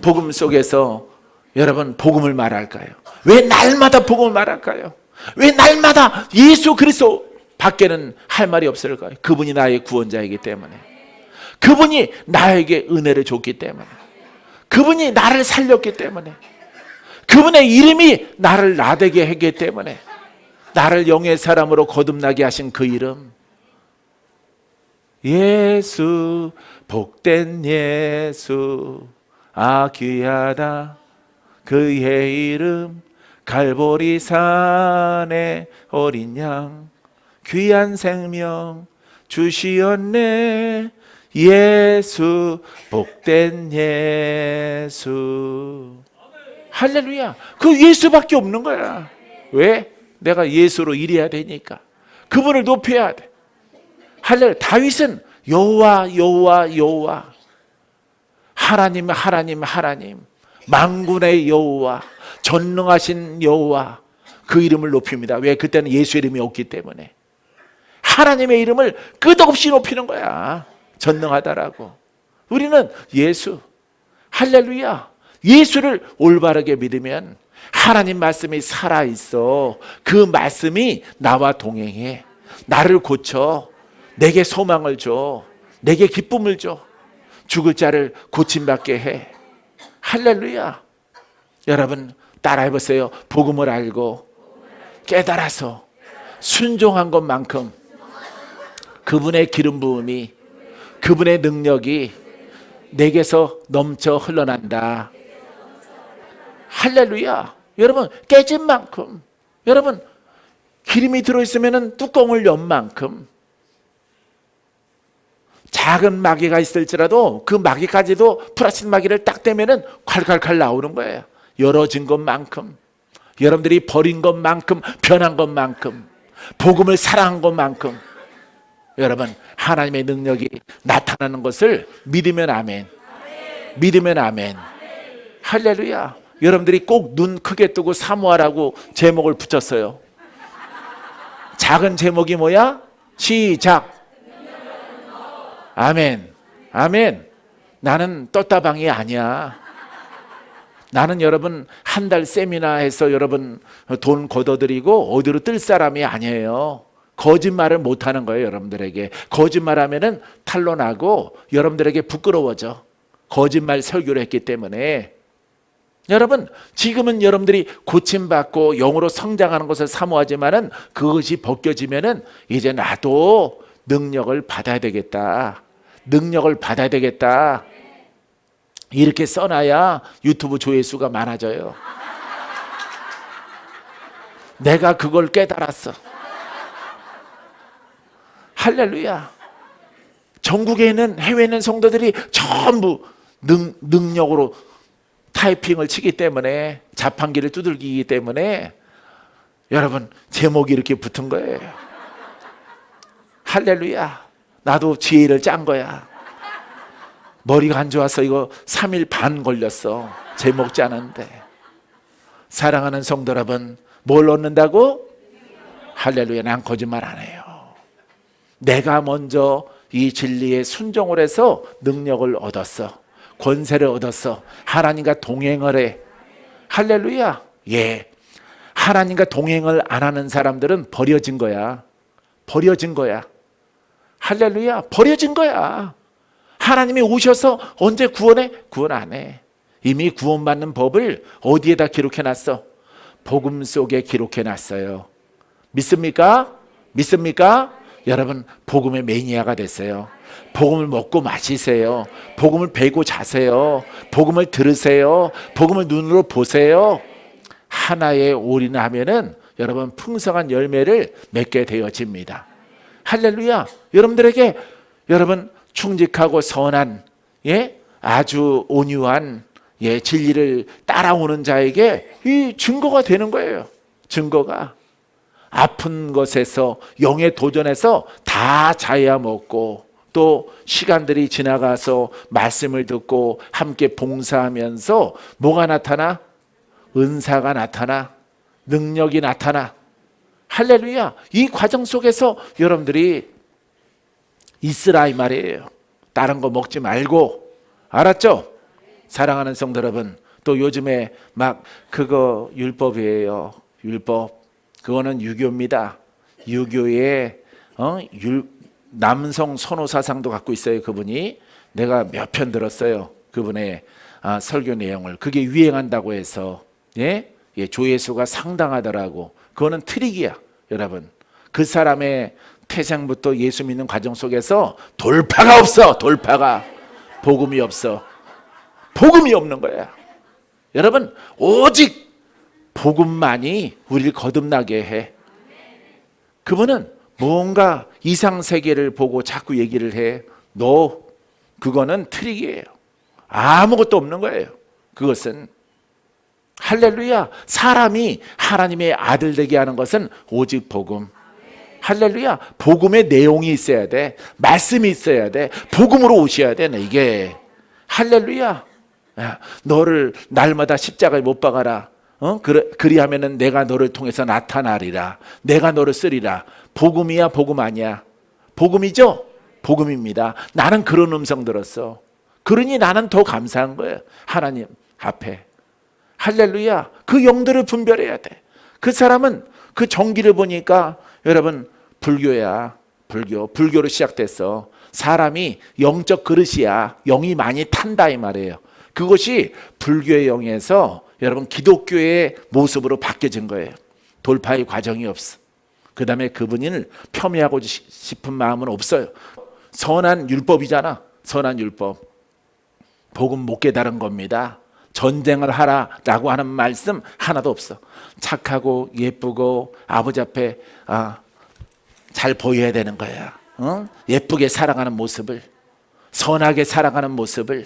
A: 복음 속에서 여러분 복음을 말할까요? 왜 날마다 복음을 말할까요? 왜 날마다 예수 그리스도 밖에는 할 말이 없을까요? 그분이 나의 구원자이기 때문에, 그분이 나에게 은혜를 줬기 때문에, 그분이 나를 살렸기 때문에, 그분의 이름이 나를 나되게 했기 때문에, 나를 영의 사람으로 거듭나게 하신 그 이름, 예수, 복된 예수, 귀하다 그의 이름, 갈보리 산의 어린 양, 귀한 생명 주시었네. 예수, 복된 예수. 할렐루야. 그 예수밖에 없는 거야. 왜? 내가 예수로 일해야 되니까. 그분을 높여야 돼. 할렐루야. 다윗은 여호와 여호와 여호와, 하나님 하나님 하나님, 만군의 여호와, 전능하신 여호와, 그 이름을 높입니다. 왜? 그때는 예수 이름이 없기 때문에. 하나님의 이름을 끝없이 높이는 거야. 전능하다라고. 우리는 예수, 할렐루야, 예수를 올바르게 믿으면 하나님 말씀이 살아있어. 그 말씀이 나와 동행해. 나를 고쳐. 내게 소망을 줘. 내게 기쁨을 줘. 죽을 자를 고침받게 해. 할렐루야. 여러분 따라해보세요. 복음을 알고 깨달아서 순종한 것만큼 그분의 기름 부음이, 그분의 능력이 내게서 넘쳐 흘러난다. 할렐루야. 여러분 깨진 만큼, 여러분 기름이 들어있으면 뚜껑을 연 만큼, 작은 마귀가 있을지라도 그 마귀까지도 플라스틱 마귀를 딱 떼면은 콸콸콸 나오는 거예요. 열어진 것만큼, 여러분들이 버린 것만큼, 변한 것만큼, 복음을 사랑한 것만큼, 여러분 하나님의 능력이 나타나는 것을 믿으면 아멘. 믿으면 아멘. 할렐루야. 여러분들이 꼭 눈 크게 뜨고 사모하라고 제목을 붙였어요. 작은 제목이 뭐야? 시작. 아멘. 아멘. 나는 떴다방이 아니야. 나는 여러분 한 달 세미나에서 여러분 돈 걷어들이고 어디로 뜰 사람이 아니에요. 거짓말을 못하는 거예요. 여러분들에게 거짓말하면은 탄로나고 여러분들에게 부끄러워져. 거짓말 설교를 했기 때문에. 여러분 지금은 여러분들이 고침받고 영으로 성장하는 것을 사모하지만은 그것이 벗겨지면은 이제 나도 능력을 받아야 되겠다. 능력을 받아야 되겠다. 이렇게 써놔야 유튜브 조회수가 많아져요. 내가 그걸 깨달았어. 할렐루야. 전국에 있는 해외에 있는 성도들이 전부 능력으로 타이핑을 치기 때문에, 자판기를 두들기기 때문에 여러분 제목이 이렇게 붙은 거예요. 할렐루야. 나도 지혜를 짠 거야. 머리가 안 좋아서 이거 3일 반 걸렸어. 제목 짜는데. 사랑하는 성도 여러분, 뭘 얻는다고? 할렐루야. 난 거짓말 안 해요. 내가 먼저 이 진리에 순종을 해서 능력을 얻었어. 권세를 얻었어. 하나님과 동행을 해. 할렐루야. 예. 하나님과 동행을 안 하는 사람들은 버려진 거야. 버려진 거야. 할렐루야. 버려진 거야. 하나님이 오셔서 언제 구원해? 구원 안 해. 이미 구원받는 법을 어디에다 기록해놨어? 복음 속에 기록해놨어요. 믿습니까? 믿습니까? 여러분 복음의 매니아가 됐어요. 복음을 먹고 마시세요. 복음을 배고 자세요. 복음을 들으세요. 복음을 눈으로 보세요. 하나에 올인하면은 여러분 풍성한 열매를 맺게 되어집니다. 할렐루야. 여러분들에게 여러분 충직하고 선한 아주 온유한 진리를 따라오는 자에게 이 증거가 되는 거예요. 증거가 아픈 것에서 영의 도전에서 다 자야 먹고 또 시간들이 지나가서 말씀을 듣고 함께 봉사하면서 뭐가 나타나? 은사가 나타나, 능력이 나타나. 할렐루야. 이 과정 속에서 여러분들이 있으라 이 말이에요. 다른 거 먹지 말고. 알았죠? 사랑하는 성도 여러분, 또 요즘에 막 그거 율법이에요. 율법. 그거는 유교입니다. 유교의 남성 선호 사상도 갖고 있어요. 그분이. 내가 몇 편 들었어요. 그분의 설교 내용을. 그게 유행한다고 해서 조회수가 상당하더라고. 그거는 트릭이야. 여러분, 그 사람의 태생부터 예수 믿는 과정 속에서 돌파가 없어. 돌파가. 복음이 없어. 복음이 없는 거야. 여러분, 오직 복음만이 우리를 거듭나게 해. 그분은 뭔가 이상세계를 보고 자꾸 얘기를 해. 그거는 트릭이에요. 아무것도 없는 거예요. 그것은. 할렐루야. 사람이 하나님의 아들 되게 하는 것은 오직 복음. 할렐루야. 복음의 내용이 있어야 돼. 말씀이 있어야 돼. 복음으로 오셔야 돼. 이게. 할렐루야. 너를 날마다 십자가에 못 박아라. 그리하면은 내가 너를 통해서 나타나리라. 내가 너를 쓰리라. 복음이야, 복음 아니야? 복음이죠? 복음입니다. 나는 그런 음성 들었어. 그러니 나는 더 감사한 거예요. 하나님 앞에. 할렐루야. 그 영들을 분별해야 돼. 그 사람은 그 정기를 보니까 여러분 불교야. 불교로 시작됐어. 사람이 영적 그릇이야. 영이 많이 탄다 이 말이에요. 그것이 불교의 영에서 여러분 기독교의 모습으로 바뀌어진 거예요. 돌파의 과정이 없어. 그 다음에 그분을 폄훼하고 싶은 마음은 없어요. 선한 율법이잖아. 선한 율법. 복음 못 깨달은 겁니다. 전쟁을 하라라고 하는 말씀 하나도 없어. 착하고 예쁘고 아버지 앞에 잘 보여야 되는 거야. 예쁘게 살아가는 모습을, 선하게 살아가는 모습을,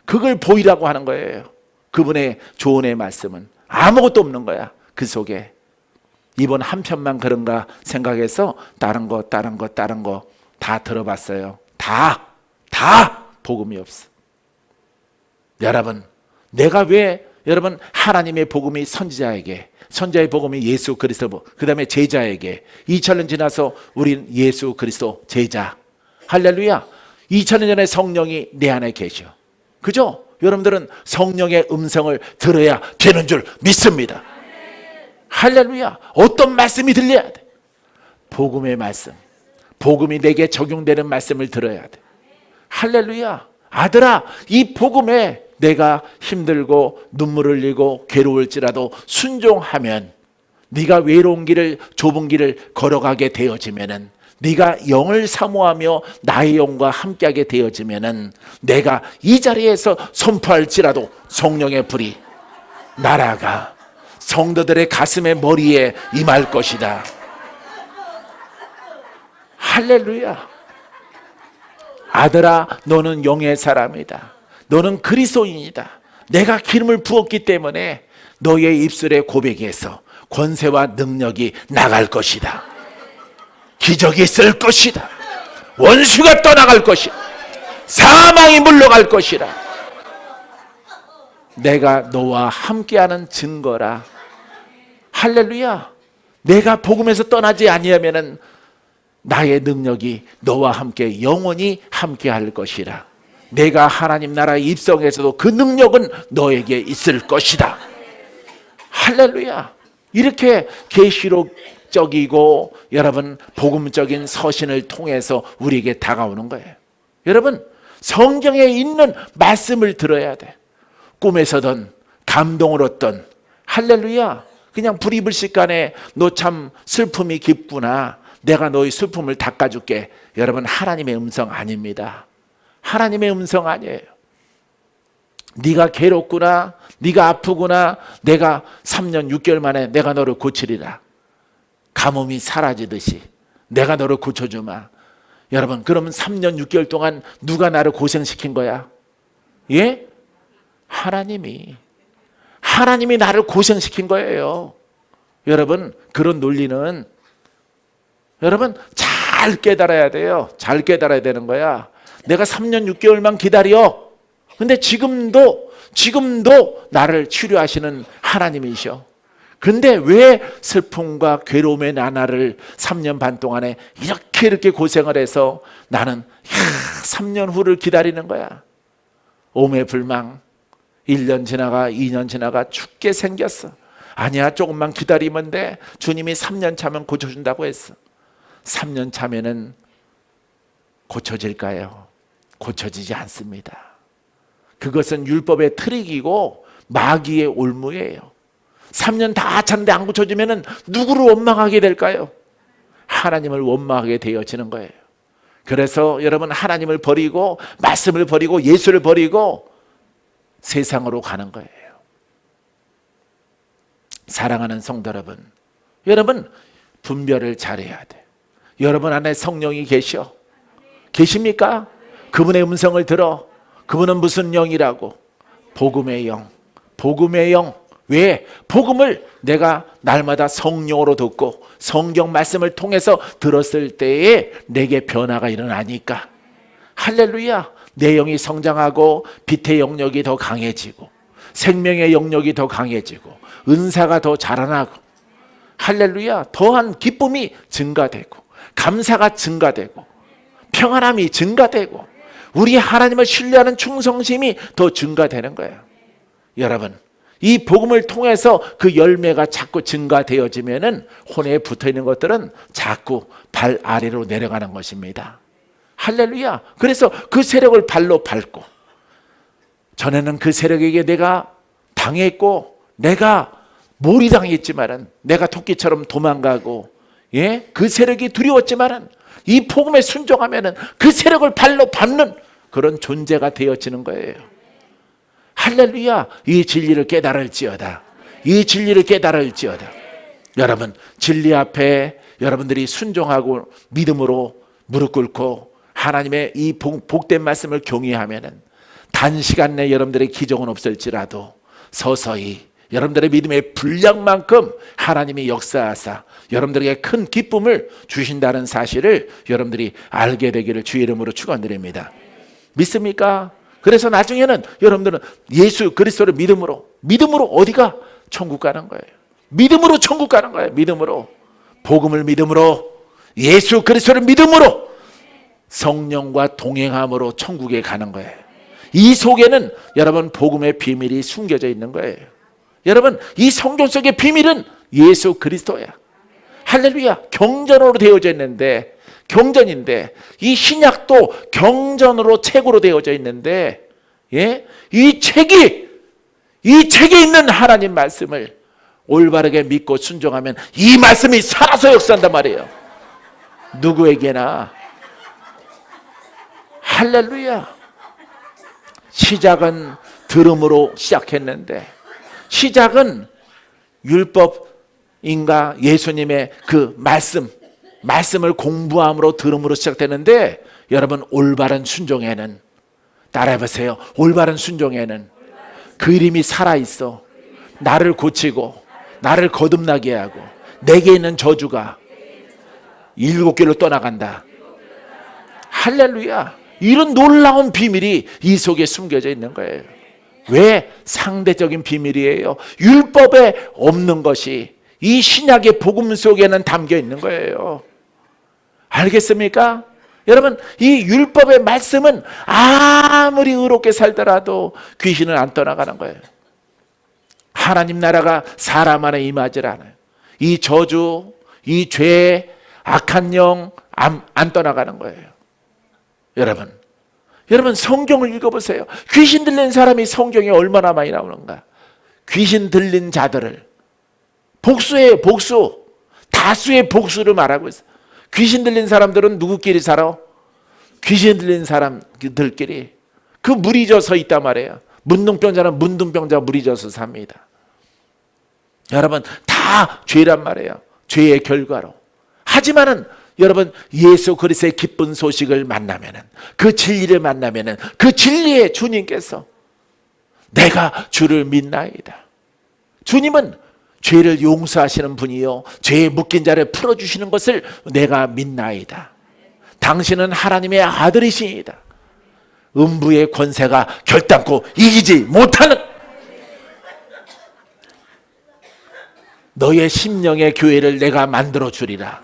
A: 그걸 보이라고 하는 거예요. 그분의 조언의 말씀은 아무것도 없는 거야. 그 속에. 이번 한 편만 그런가 생각해서 다른 거 다 들어봤어요. 다 복음이 없어. 여러분, 내가 왜 여러분 하나님의 복음이 선지자의 복음이 예수 그리스도, 그 다음에 제자에게 2000년 지나서 우린 예수 그리스도 제자. 할렐루야. 2000년 전에 성령이 내 안에 계셔. 그죠? 여러분들은 성령의 음성을 들어야 되는 줄 믿습니다. 할렐루야. 어떤 말씀이 들려야 돼? 복음의 말씀. 복음이 내게 적용되는 말씀을 들어야 돼. 할렐루야. 아들아, 이 복음에 내가 힘들고 눈물 흘리고 괴로울지라도 순종하면, 네가 외로운 길을, 좁은 길을 걸어가게 되어지면은, 네가 영을 사모하며 나의 영과 함께하게 되어지면은, 내가 이 자리에서 선포할지라도 성령의 불이 날아가 성도들의 가슴의 머리에 임할 것이다. 할렐루야. 아들아, 너는 영의 사람이다. 너는 그리스도인이다. 내가 기름을 부었기 때문에 너의 입술의 고백에서 권세와 능력이 나갈 것이다. 기적이 있을 것이다. 원수가 떠나갈 것이다. 사망이 물러갈 것이다. 내가 너와 함께하는 증거라. 할렐루야. 내가 복음에서 떠나지 아니하면은 나의 능력이 너와 함께 영원히 함께할 것이라. 내가 하나님 나라에 입성해서도 그 능력은 너에게 있을 것이다. 할렐루야. 이렇게 계시록적이고 여러분 복음적인 서신을 통해서 우리에게 다가오는 거예요. 여러분, 성경에 있는 말씀을 들어야 돼. 꿈에서든 감동을 얻던, 할렐루야. 그냥 불이불식간에 너 참 슬픔이 깊구나, 내가 너의 슬픔을 닦아줄게. 여러분, 하나님의 음성 아닙니다. 하나님의 음성 아니에요. 네가 괴롭구나, 네가 아프구나, 내가 3년 6개월 만에 내가 너를 고치리라. 가뭄이 사라지듯이 내가 너를 고쳐주마. 여러분, 그러면 3년 6개월 동안 누가 나를 고생시킨 거야? 예? 하나님이 나를 고생시킨 거예요. 여러분, 그런 논리는 여러분 잘 깨달아야 돼요. 잘 깨달아야 되는 거야. 내가 3년 6개월만 기다려. 근데 지금도 나를 치료하시는 하나님이셔. 근데 왜 슬픔과 괴로움의 나날을 3년 반 동안에 이렇게 고생을 해서 나는 3년 후를 기다리는 거야. 오매불망 1년 지나가 2년 지나가 죽게 생겼어. 아니야, 조금만 기다리면 돼. 주님이 3년 차면 고쳐준다고 했어. 3년 차면은 고쳐질까요? 고쳐지지 않습니다. 그것은 율법의 트릭이고 마귀의 올무예요. 3년 다 찼는데 안 고쳐지면 누구를 원망하게 될까요? 하나님을 원망하게 되어지는 거예요. 그래서 여러분, 하나님을 버리고 말씀을 버리고 예수를 버리고 세상으로 가는 거예요. 사랑하는 성도 여러분 분별을 잘해야 돼. 여러분 안에 성령이 계십니까? 그분의 음성을 들어. 그분은 무슨 영이라고? 복음의 영. 왜? 복음을 내가 날마다 성령으로 듣고 성경 말씀을 통해서 들었을 때에 내게 변화가 일어나니까. 할렐루야. 내 영이 성장하고 빛의 영역이 더 강해지고 생명의 영역이 더 강해지고 은사가 더 자라나고, 할렐루야, 더한 기쁨이 증가되고 감사가 증가되고 평안함이 증가되고 우리 하나님을 신뢰하는 충성심이 더 증가되는 거예요. 여러분, 이 복음을 통해서 그 열매가 자꾸 증가되어지면은 혼에 붙어있는 것들은 자꾸 발 아래로 내려가는 것입니다. 할렐루야. 그래서 그 세력을 발로 밟고, 전에는 그 세력에게 내가 당했고 내가 몰이 당했지만은 내가 토끼처럼 도망가고, 예? 그 세력이 두려웠지만은 이 복음에 순종하면은 그 세력을 발로 밟는 그런 존재가 되어지는 거예요. 할렐루야. 이 진리를 깨달을지어다. 여러분, 진리 앞에 여러분들이 순종하고 믿음으로 무릎 꿇고 하나님의 이 복된 말씀을 경외하면은 단시간 내에 여러분들의 기적은 없을지라도 서서히 여러분들의 믿음의 분량만큼 하나님이 역사하사 여러분들에게 큰 기쁨을 주신다는 사실을 여러분들이 알게 되기를 주의 이름으로 축원드립니다. 믿습니까? 그래서 나중에는 여러분들은 예수 그리스도를 믿음으로 어디가? 천국 가는 거예요. 믿음으로 천국 가는 거예요. 믿음으로, 복음을 믿음으로, 예수 그리스도를 믿음으로, 성령과 동행함으로 천국에 가는 거예요. 이 속에는 여러분 복음의 비밀이 숨겨져 있는 거예요. 여러분, 이 성경 속의 비밀은 예수 그리스도야. 할렐루야. 경전으로 되어져 있는데, 경전인데 이 신약도 경전으로 책으로 되어져 있는데, 예? 이 책에 있는 하나님 말씀을 올바르게 믿고 순종하면 이 말씀이 살아서 역사한단 말이에요. 누구에게나. 할렐루야. 시작은 들음으로 시작했는데, 시작은 율법인가 예수님의 그 말씀을 공부함으로 들음으로 시작되는데, 여러분 올바른 순종에는, 따라해보세요, 올바른 순종에는 그 이름이 살아있어 나를 고치고 나를 거듭나게 하고 내게 있는 저주가 7개로 떠나간다. 할렐루야. 이런 놀라운 비밀이 이 속에 숨겨져 있는 거예요. 왜? 상대적인 비밀이에요. 율법에 없는 것이 이 신약의 복음 속에는 담겨 있는 거예요. 알겠습니까? 여러분, 이 율법의 말씀은 아무리 의롭게 살더라도 귀신은 안 떠나가는 거예요. 하나님 나라가 사람 안에 임하질 않아요. 이 저주, 이 죄, 악한 영 안 떠나가는 거예요. 여러분 성경을 읽어보세요. 귀신 들린 사람이 성경에 얼마나 많이 나오는가. 귀신 들린 자들을 복수예요. 복수. 다수의 복수를 말하고 있어요. 귀신 들린 사람들은 누구끼리 살아? 귀신 들린 사람들끼리. 그 물이 져서 있단 말이에요. 문둥병자는 문둥병자 물이 져서 삽니다. 여러분, 다 죄란 말이에요. 죄의 결과로. 하지만은 여러분, 예수 그리스도의 기쁜 소식을 만나면은, 그 진리를 만나면은, 그 진리의 주님께서 내가 주를 믿나이다. 주님은 죄를 용서하시는 분이요, 죄에 묶인 자를 풀어주시는 것을 내가 믿나이다. 당신은 하나님의 아들이시이다. 음부의 권세가 결단코 이기지 못하는 너의 심령의 교회를 내가 만들어 주리라.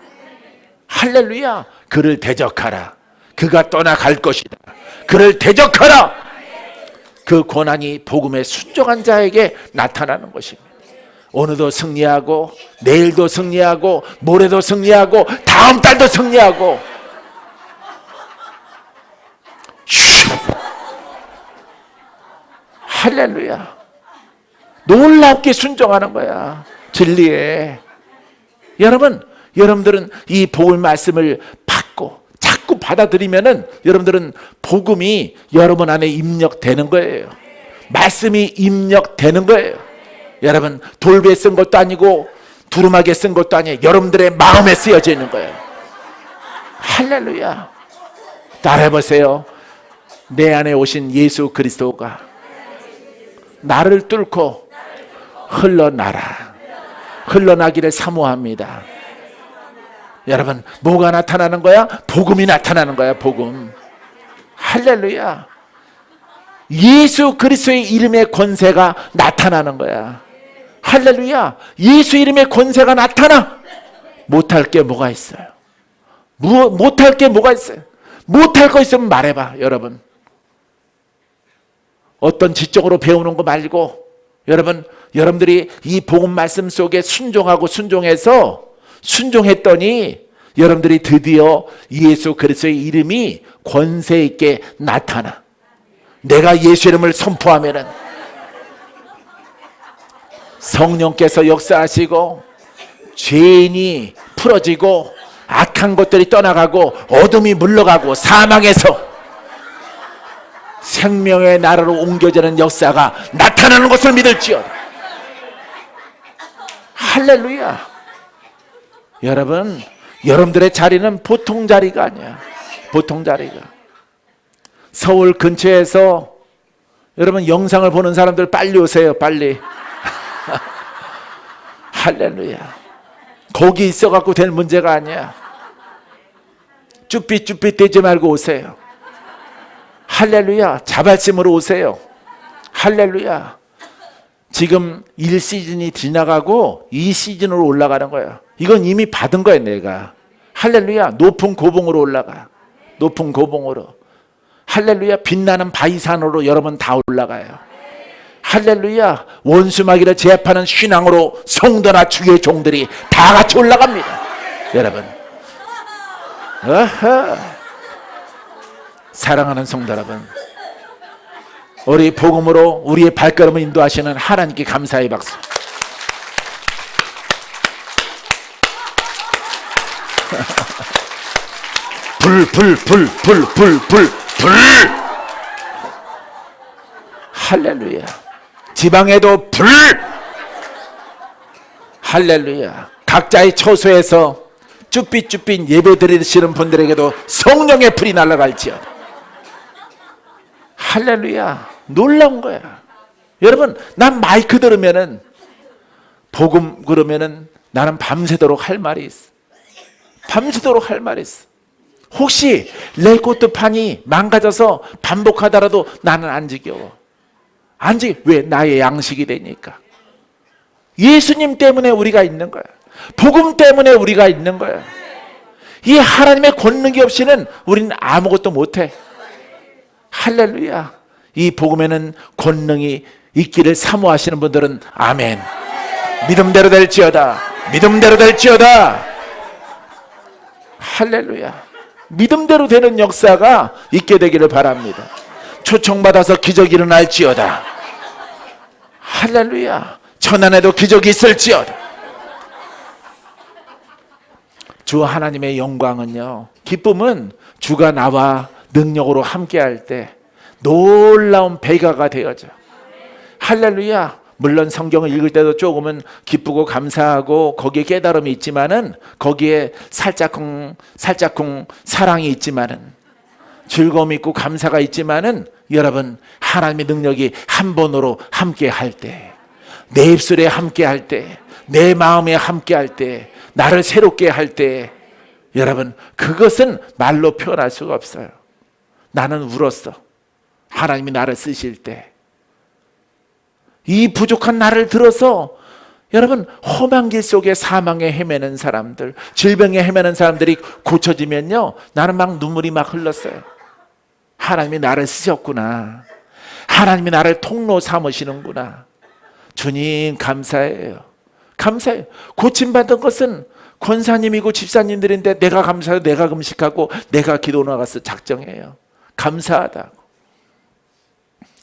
A: 할렐루야. 그를 대적하라. 그가 떠나갈 것이다. 그를 대적하라. 그 권한이 복음에 순종한 자에게 나타나는 것입니다. 오늘도 승리하고, 내일도 승리하고, 모레도 승리하고, 다음 달도 승리하고. 할렐루야. 놀랍게 순종하는 거야, 진리에. 여러분, 여러분들은 이 복음 말씀을 받고 자꾸 받아들이면은 여러분들은 복음이 여러분 안에 입력되는 거예요. 말씀이 입력되는 거예요. 여러분, 돌배에 쓴 것도 아니고 두루마기에 쓴 것도 아니에요. 여러분들의 마음에 쓰여져 있는 거예요. 할렐루야. 따라해보세요. 내 안에 오신 예수 그리스도가 나를 뚫고 흘러나기를 사모합니다. 여러분, 뭐가 나타나는 거야? 복음이 나타나는 거야. 복음. 할렐루야. 예수 그리스도의 이름의 권세가 나타나는 거야. 할렐루야. 예수 이름의 권세가 나타나. 못할 게 뭐가 있어요? 못할 게 뭐가 있어요? 못할 거 있으면 말해봐. 여러분, 어떤 지적으로 배우는 거 말고, 여러분들이 이 복음 말씀 속에 순종해서 순종했더니 여러분들이 드디어 예수 그리스도의 이름이 권세 있게 나타나. 내가 예수 이름을 선포하면은 성령께서 역사하시고 죄인이 풀어지고 악한 것들이 떠나가고 어둠이 물러가고 사망에서 생명의 나라로 옮겨지는 역사가 나타나는 것을 믿을지어다. 할렐루야. 여러분들의 자리는 보통 자리가 아니야. 보통 자리가. 서울 근처에서 여러분 영상을 보는 사람들 빨리 오세요. 빨리. 할렐루야. 거기 있어갖고 될 문제가 아니야. 쭈삣쭈삣 대지 말고 오세요. 할렐루야. 자발심으로 오세요. 할렐루야. 지금 1시즌이 지나가고 2시즌으로 올라가는 거야. 이건 이미 받은 거야, 내가. 할렐루야. 높은 고봉으로 올라가. 높은 고봉으로. 할렐루야. 빛나는 바위산으로 여러분 다 올라가요. 할렐루야. 원수마귀를 제압하는 신앙으로 성도나 주의 종들이 다 같이 올라갑니다. 여러분. 어허. 사랑하는 성도 여러분, 우리 복음으로 우리의 발걸음을 인도하시는 하나님께 감사의 박수. 불. 할렐루야. 지방에도 불. 할렐루야. 각자의 처소에서 쭈삣쭈삣 예배 드리시는 분들에게도 성령의 불이 날아갈지어다. 할렐루야. 놀라운 거야. 여러분, 난 마이크 들으면은, 복음 그러면은 나는 밤새도록 할 말이 있어. 밤새도록 할 말이 있어. 혹시 레코드판이 망가져서 반복하더라도 나는 안 지겨워. 왜? 나의 양식이 되니까. 예수님 때문에 우리가 있는 거야. 복음 때문에 우리가 있는 거야. 이 하나님의 권능이 없이는 우리는 아무것도 못해. 할렐루야. 이 복음에는 권능이 있기를 사모하시는 분들은 아멘. 믿음대로 될지어다. 믿음대로 될지어다. 할렐루야. 믿음대로 되는 역사가 있게 되기를 바랍니다. 초청받아서 기적이 일어날지어다. 할렐루야. 천안에도 기적이 있을지어다. 주 하나님의 영광은요, 기쁨은 주가 나와 능력으로 함께할 때 놀라운 배가가 되어져. 할렐루야. 물론 성경을 읽을 때도 조금은 기쁘고 감사하고 거기에 깨달음이 있지만은, 거기에 살짝쿵 사랑이 있지만은, 즐거움이 있고 감사가 있지만은, 여러분, 하나님의 능력이 한 번으로 함께 할 때, 내 입술에 함께 할 때, 내 마음에 함께 할 때, 나를 새롭게 할 때, 여러분, 그것은 말로 표현할 수가 없어요. 나는 울었어. 하나님이 나를 쓰실 때. 이 부족한 나를 들어서, 여러분, 험한 길 속에 사망에 헤매는 사람들, 질병에 헤매는 사람들이 고쳐지면요, 나는 막 눈물이 막 흘렀어요. 하나님이 나를 쓰셨구나. 하나님이 나를 통로 삼으시는구나. 주님 감사해요. 감사해요. 고침받은 것은 권사님이고 집사님들인데 내가 감사해요. 내가 금식하고 내가 기도 나가서 작정해요. 감사하다고.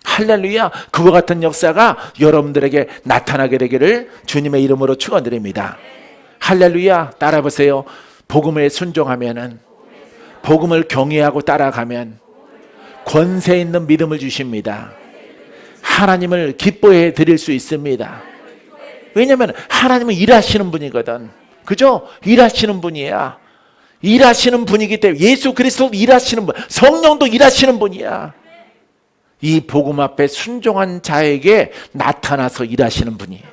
A: 할렐루야. 그와 같은 역사가 여러분들에게 나타나게 되기를 주님의 이름으로 축원드립니다. 할렐루야. 따라 보세요. 복음에 순종하면은, 복음을 경외하고 따라가면 권세 있는 믿음을 주십니다. 하나님을 기뻐해 드릴 수 있습니다. 왜냐하면 하나님은 일하시는 분이거든. 그죠? 일하시는 분이야. 일하시는 분이기 때문에, 예수 그리스도 일하시는 분, 성령도 일하시는 분이야. 이 복음 앞에 순종한 자에게 나타나서 일하시는 분이에요.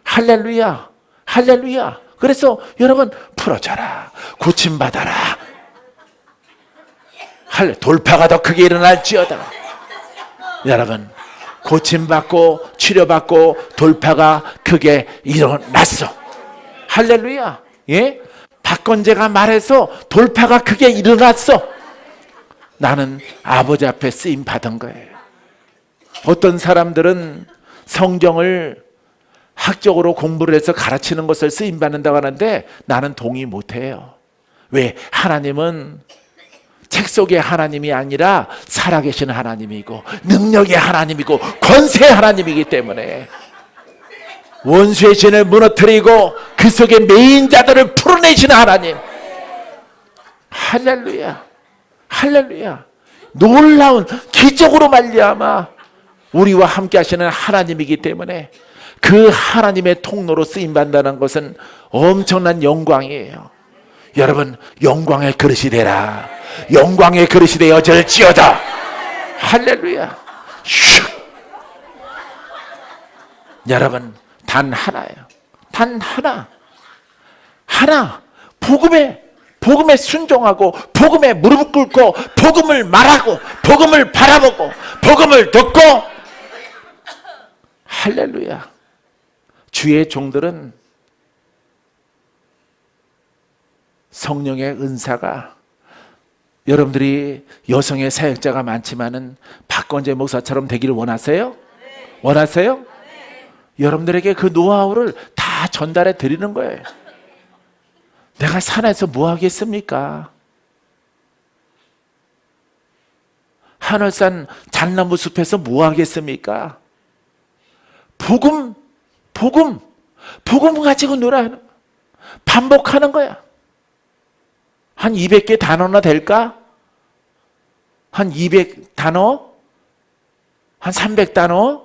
A: 할렐루야. 할렐루야. 그래서 여러분, 풀어져라, 고침받아라. 돌파가 더 크게 일어날지어다. 여러분, 고침받고 치료받고 돌파가 크게 일어났어. 할렐루야. 예? 박건재가 말해서 돌파가 크게 일어났어. 나는 아버지 앞에 쓰임 받은 거예요. 어떤 사람들은 성경을 학적으로 공부를 해서 가르치는 것을 쓰임 받는다고 하는데, 나는 동의 못해요. 왜? 하나님은 책 속의 하나님이 아니라 살아계신 하나님이고 능력의 하나님이고 권세의 하나님이기 때문에, 원수의 진을 무너뜨리고 그 속에 메인 자들을 풀어내시는 하나님. 할렐루야. 할렐루야. 놀라운 기적으로 말미암아 우리와 함께 하시는 하나님이기 때문에, 그 하나님의 통로로 쓰임받는다는 것은 엄청난 영광이에요. 여러분, 영광의 그릇이 되라. 영광의 그릇이 되어질지어다. 할렐루야. 슉. 여러분, 단 하나예요. 단 하나. 하나. 복음에 순종하고, 복음에 무릎 꿇고, 복음을 말하고, 복음을 바라보고, 복음을 듣고. 할렐루야. 주의 종들은 성령의 은사가, 여러분들이 여성의 사역자가 많지만은 박건재 목사처럼 되기를 원하세요? 원하세요? 여러분들에게 그 노하우를 다 전달해 드리는 거예요. 내가 산에서 뭐 하겠습니까? 하늘산 잣나무 숲에서 뭐 하겠습니까? 복음 가지고 놀아요. 반복하는 거야. 한 200개 단어나 될까? 한 200단어? 한 300단어?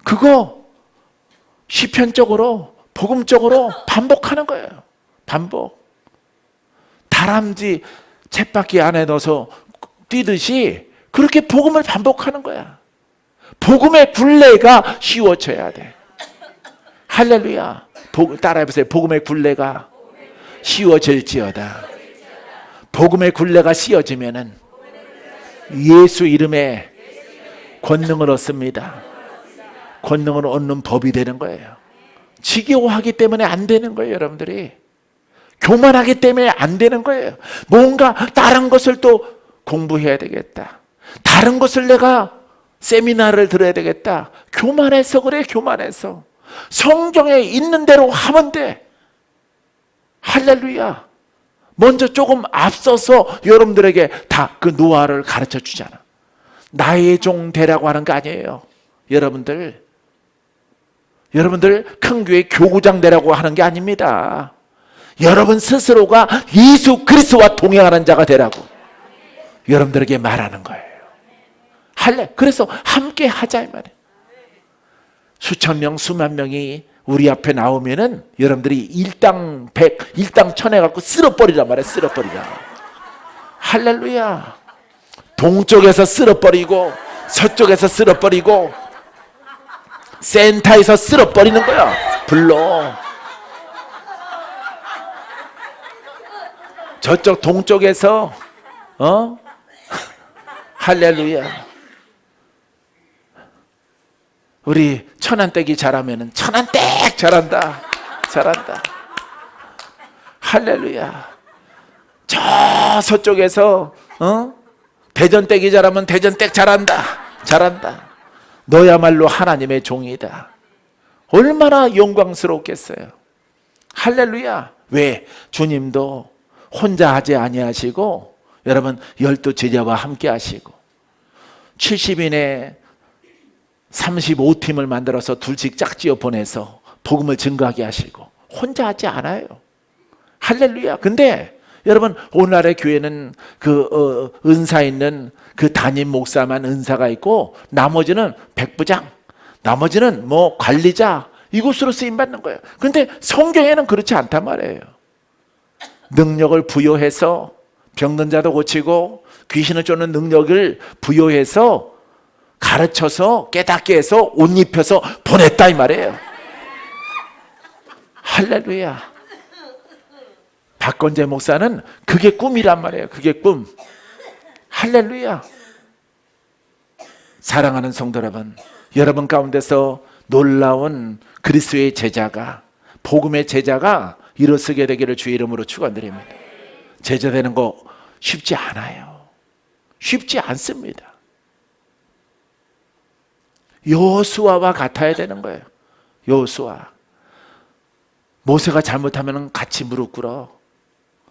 A: 그거 시편적으로, 복음적으로 반복하는 거예요. 반복. 다람쥐 쳇바퀴 안에 넣어서 뛰듯이 그렇게 복음을 반복하는 거야. 복음의 굴레가 씌워져야 돼. 할렐루야. 따라해보세요. 복음의 굴레가 씌워질지어다. 복음의 굴레가 씌워지면은 예수 이름에 권능을 얻습니다. 권능을 얻는 법이 되는 거예요. 지겨워하기 때문에 안 되는 거예요, 여러분들이. 교만하기 때문에 안 되는 거예요. 뭔가 다른 것을 또 공부해야 되겠다. 다른 것을 내가 세미나를 들어야 되겠다. 교만해서 그래, 교만해서. 성경에 있는 대로 하면 돼. 할렐루야. 먼저 조금 앞서서 여러분들에게 다 그 노하우를 가르쳐 주잖아. 나의 종 되라고 하는 거 아니에요. 여러분들 큰 교회 교구장 되라고 하는 게 아닙니다. 여러분 스스로가 예수 그리스도와 동행하는 자가 되라고 여러분들에게 말하는 거예요. 그래서 함께 하자 이 말이에요. 수천 명, 수만 명이 우리 앞에 나오면은 여러분들이 일당 100, 일당 1000 해갖고 쓸어버리란 말이에요. 쓸어버리라. 할렐루야. 동쪽에서 쓸어버리고 서쪽에서 쓸어버리고 센터에서 쓸어버리는 거야. 불러. 저쪽 동쪽에서 할렐루야. 우리 천안댁이 잘하면은 천안댁 잘한다. 잘한다. 할렐루야. 저 서쪽에서 대전댁이 잘하면 대전댁 잘한다. 잘한다. 너야말로 하나님의 종이다. 얼마나 영광스럽겠어요. 할렐루야. 왜? 주님도 혼자 하지 아니하시고 여러분 12 제자와 함께 하시고 70인의 35팀을 만들어서 둘씩 짝지어 보내서 복음을 증거하게 하시고 혼자 하지 않아요. 할렐루야. 근데 여러분 오늘날의 교회는 그 은사 있는 그 담임 목사만 은사가 있고 나머지는 백부장, 나머지는 뭐 관리자 이곳으로 쓰임 받는 거예요. 근데 성경에는 그렇지 않단 말이에요. 능력을 부여해서 병든 자도 고치고 귀신을 쫓는 능력을 부여해서 가르쳐서 깨닫게 해서 옷 입혀서 보냈다 이 말이에요. 할렐루야. 박건재 목사는 그게 꿈이란 말이에요. 그게 꿈. 할렐루야. 사랑하는 성도 여러분, 여러분 가운데서 놀라운 그리스도의 제자가, 복음의 제자가 일어서게 되기를 주의 이름으로 축원드립니다. 제자 되는 거 쉽지 않아요. 쉽지 않습니다. 여호수아와 같아야 되는 거예요. 여호수아. 모세가 잘못하면 같이 무릎 꿇어.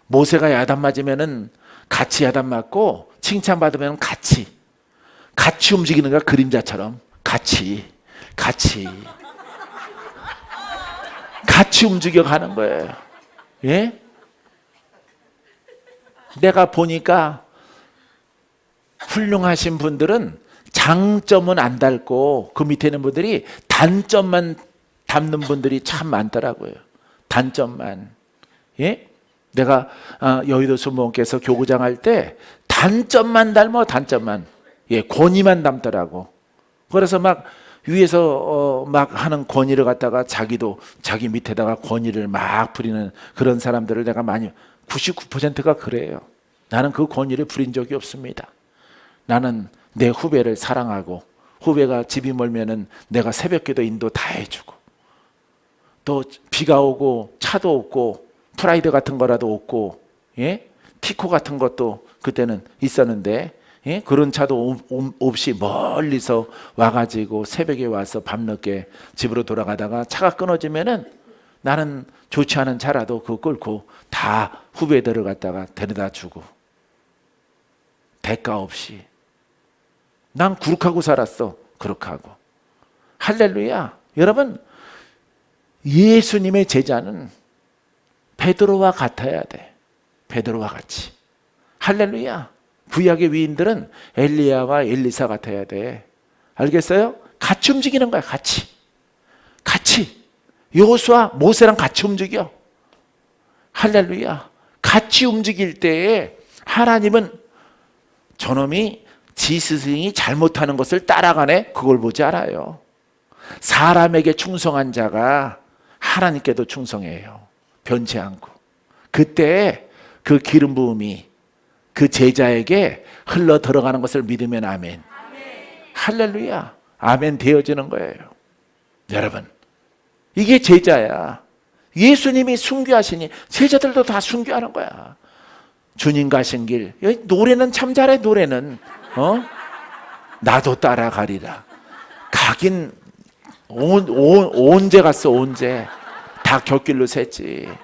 A: 모세가 야단 맞으면 같이 야단 맞고 칭찬받으면 같이 움직이는 거야. 그림자처럼 같이 움직여 가는 거예요. 예? 내가 보니까 훌륭하신 분들은 장점은 안 닳고 그 밑에 있는 분들이 단점만 담는 분들이 참 많더라고요. 단점만. 예? 내가 여의도 수목원께서 교구장 할 때 단점만 닮아. 단점만. 예, 권위만 담더라고. 그래서 막 위에서 막 하는 권위를 갖다가 자기도 자기 밑에다가 권위를 막 부리는 그런 사람들을 내가 많이 99%가 그래요. 나는 그 권위를 부린 적이 없습니다. 나는 내 후배를 사랑하고 후배가 집이 멀면은 내가 새벽기도 인도 다 해주고 또 비가 오고 차도 없고 프라이드 같은 거라도 없고 예? 티코 같은 것도 그때는 있었는데 예? 그런 차도 없이 멀리서 와가지고 새벽에 와서 밤늦게 집으로 돌아가다가 차가 끊어지면은 나는 좋지 않은 차라도 그거 끌고 다 후배들을 갖다가 데려다 주고 대가 없이 난 그렇게 살았어. 그렇게 하고. 할렐루야. 여러분 예수님의 제자는 베드로와 같아야 돼. 베드로와 같이. 할렐루야. 구약의 위인들은 엘리야와 엘리사 같아야 돼. 알겠어요? 같이 움직이는 거야. 같이. 여호수아 모세랑 같이 움직여. 할렐루야. 같이 움직일 때에 하나님은 저놈이 지 스승이 잘못하는 것을 따라가네. 그걸 보지 않아요. 사람에게 충성한 자가 하나님께도 충성해요. 변치 않고. 그때 그 기름 부음이 그 제자에게 흘러 들어가는 것을 믿으면 아멘. 할렐루야. 아멘 되어지는 거예요. 여러분, 이게 제자야. 예수님이 순교하시니 제자들도 다 순교하는 거야. 주님 가신 길. 노래는 참 잘해. 노래는 나도 따라가리라. 가긴 언제 갔어. 언제 다 곁길로 샜지.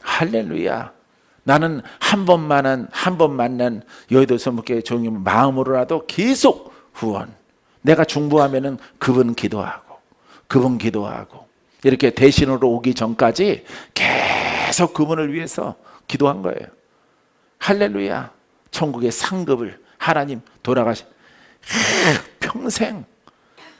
A: 할렐루야. 나는 한 번 만난 여의도 선목교회 종이 마음으로라도 계속 후원. 내가 중보하면은 그분 기도하고 이렇게 대신으로 오기 전까지 계속 그분을 위해서 기도한 거예요. 할렐루야. 천국의 상급을 하나님 돌아가신 평생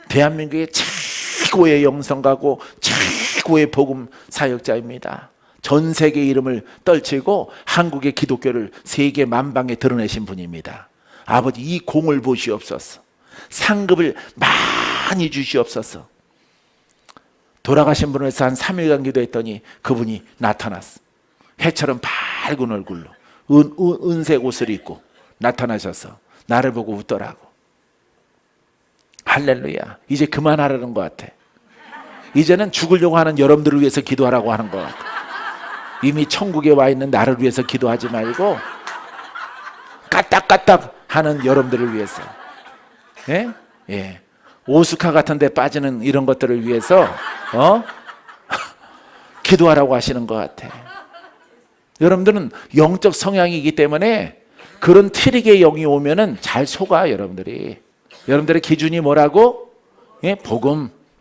A: 대한민국의 최고의 영성가고 최고의 복음 사역자입니다. 전 세계 이름을 떨치고 한국의 기독교를 세계 만방에 드러내신 분입니다. 아버지, 이 공을 보시옵소서. 상급을 많이 주시옵소서. 돌아가신 분을 위해서 한 3일간 기도했더니 그분이 나타났어. 해처럼 밝은 얼굴로 은색 옷을 입고 나타나셔서 나를 보고 웃더라고. 할렐루야. 이제 그만하라는 것 같아. 이제는 죽으려고 하는 여러분들을 위해서 기도하라고 하는 것 같아. 이미 천국에 와 있는 나를 위해서 기도하지 말고 까딱까딱 하는 여러분들을 위해서, 예? 예. 오스카 같은 데 빠지는 이런 것들을 위해서 기도하라고 하시는 것 같아. 여러분들은 영적 성향이기 때문에 그런 트릭의 영이 오면은 잘 속아. 여러분들의 기준이 뭐라고? 예,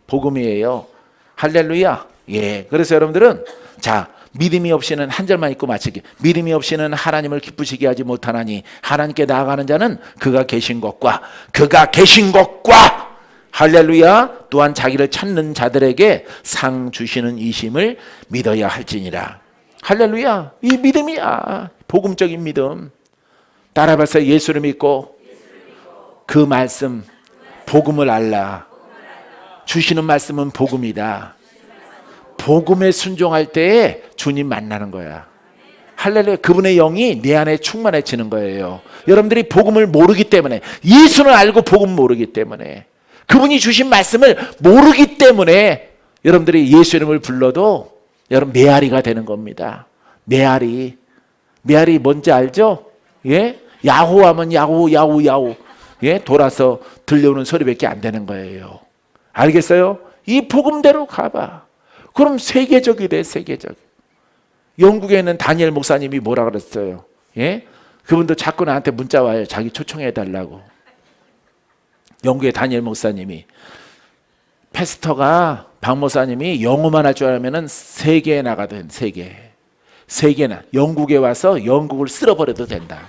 A: 복음이에요. 할렐루야. 예. 그래서 여러분들은 자, 믿음이 없이는 한 절만 읽고 마치기. 믿음이 없이는 하나님을 기쁘시게 하지 못하나니 하나님께 나아가는 자는 그가 계신 것과 할렐루야. 또한 자기를 찾는 자들에게 상 주시는 이심을 믿어야 할지니라. 할렐루야. 이 믿음이야. 복음적인 믿음. 따라해봤어요. 예수를 믿고 그 말씀, 복음을 알라. 주시는 말씀은 복음이다. 복음에 순종할 때에 주님 만나는 거야. 할렐루야. 그분의 영이 내 안에 충만해지는 거예요. 여러분들이 복음을 모르기 때문에, 예수는 알고 복음 모르기 때문에, 그분이 주신 말씀을 모르기 때문에 여러분들이 예수 이름을 불러도 여러분 메아리가 되는 겁니다. 메아리 뭔지 알죠? 예? 야호하면 야호. 예? 돌아서 들려오는 소리밖에 안 되는 거예요. 알겠어요? 이 복음대로 가봐. 그럼 세계적이 돼. 영국에 있는 다니엘 목사님이 뭐라 그랬어요? 예? 그분도 자꾸 나한테 문자 와요. 자기 초청해 달라고. 영국의 다니엘 목사님이, 패스터가 박 목사님이 영어만 할 줄 알면은 세계에 나가든 세계나 영국에 와서 영국을 쓸어버려도 된다.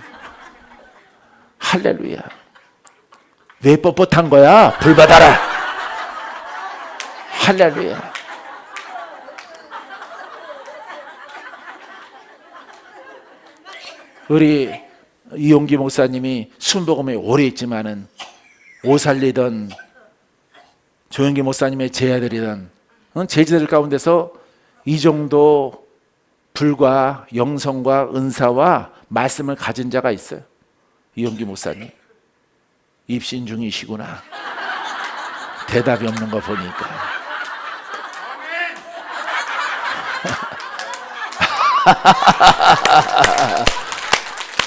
A: 할렐루야. 왜 뻣뻣한 거야? 불 받아라. 할렐루야. 우리 이용기 목사님이 순복음에 오래 있지만은 오살리던 조영기 목사님의 제자들이던 제자들 가운데서 이 정도 불과 영성과 은사와 말씀을 가진 자가 있어요. 이용기 목사님. 입신 중이시구나. 대답이 없는 거 보니까.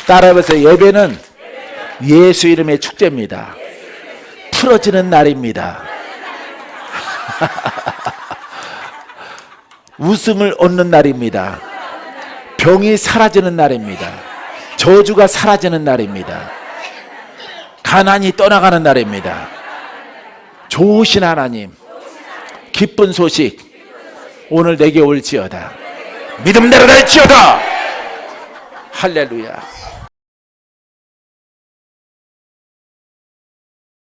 A: 따라해보세요. 예배는 예수 이름의 축제입니다. 풀어지는 날입니다. 웃음을 얻는 날입니다. 병이 사라지는 날입니다. 저주가 사라지는 날입니다. 가난이 떠나가는 날입니다. 좋으신 하나님, 기쁜 소식 오늘 내게 올지어다. 믿음대로 될지어다. 할렐루야.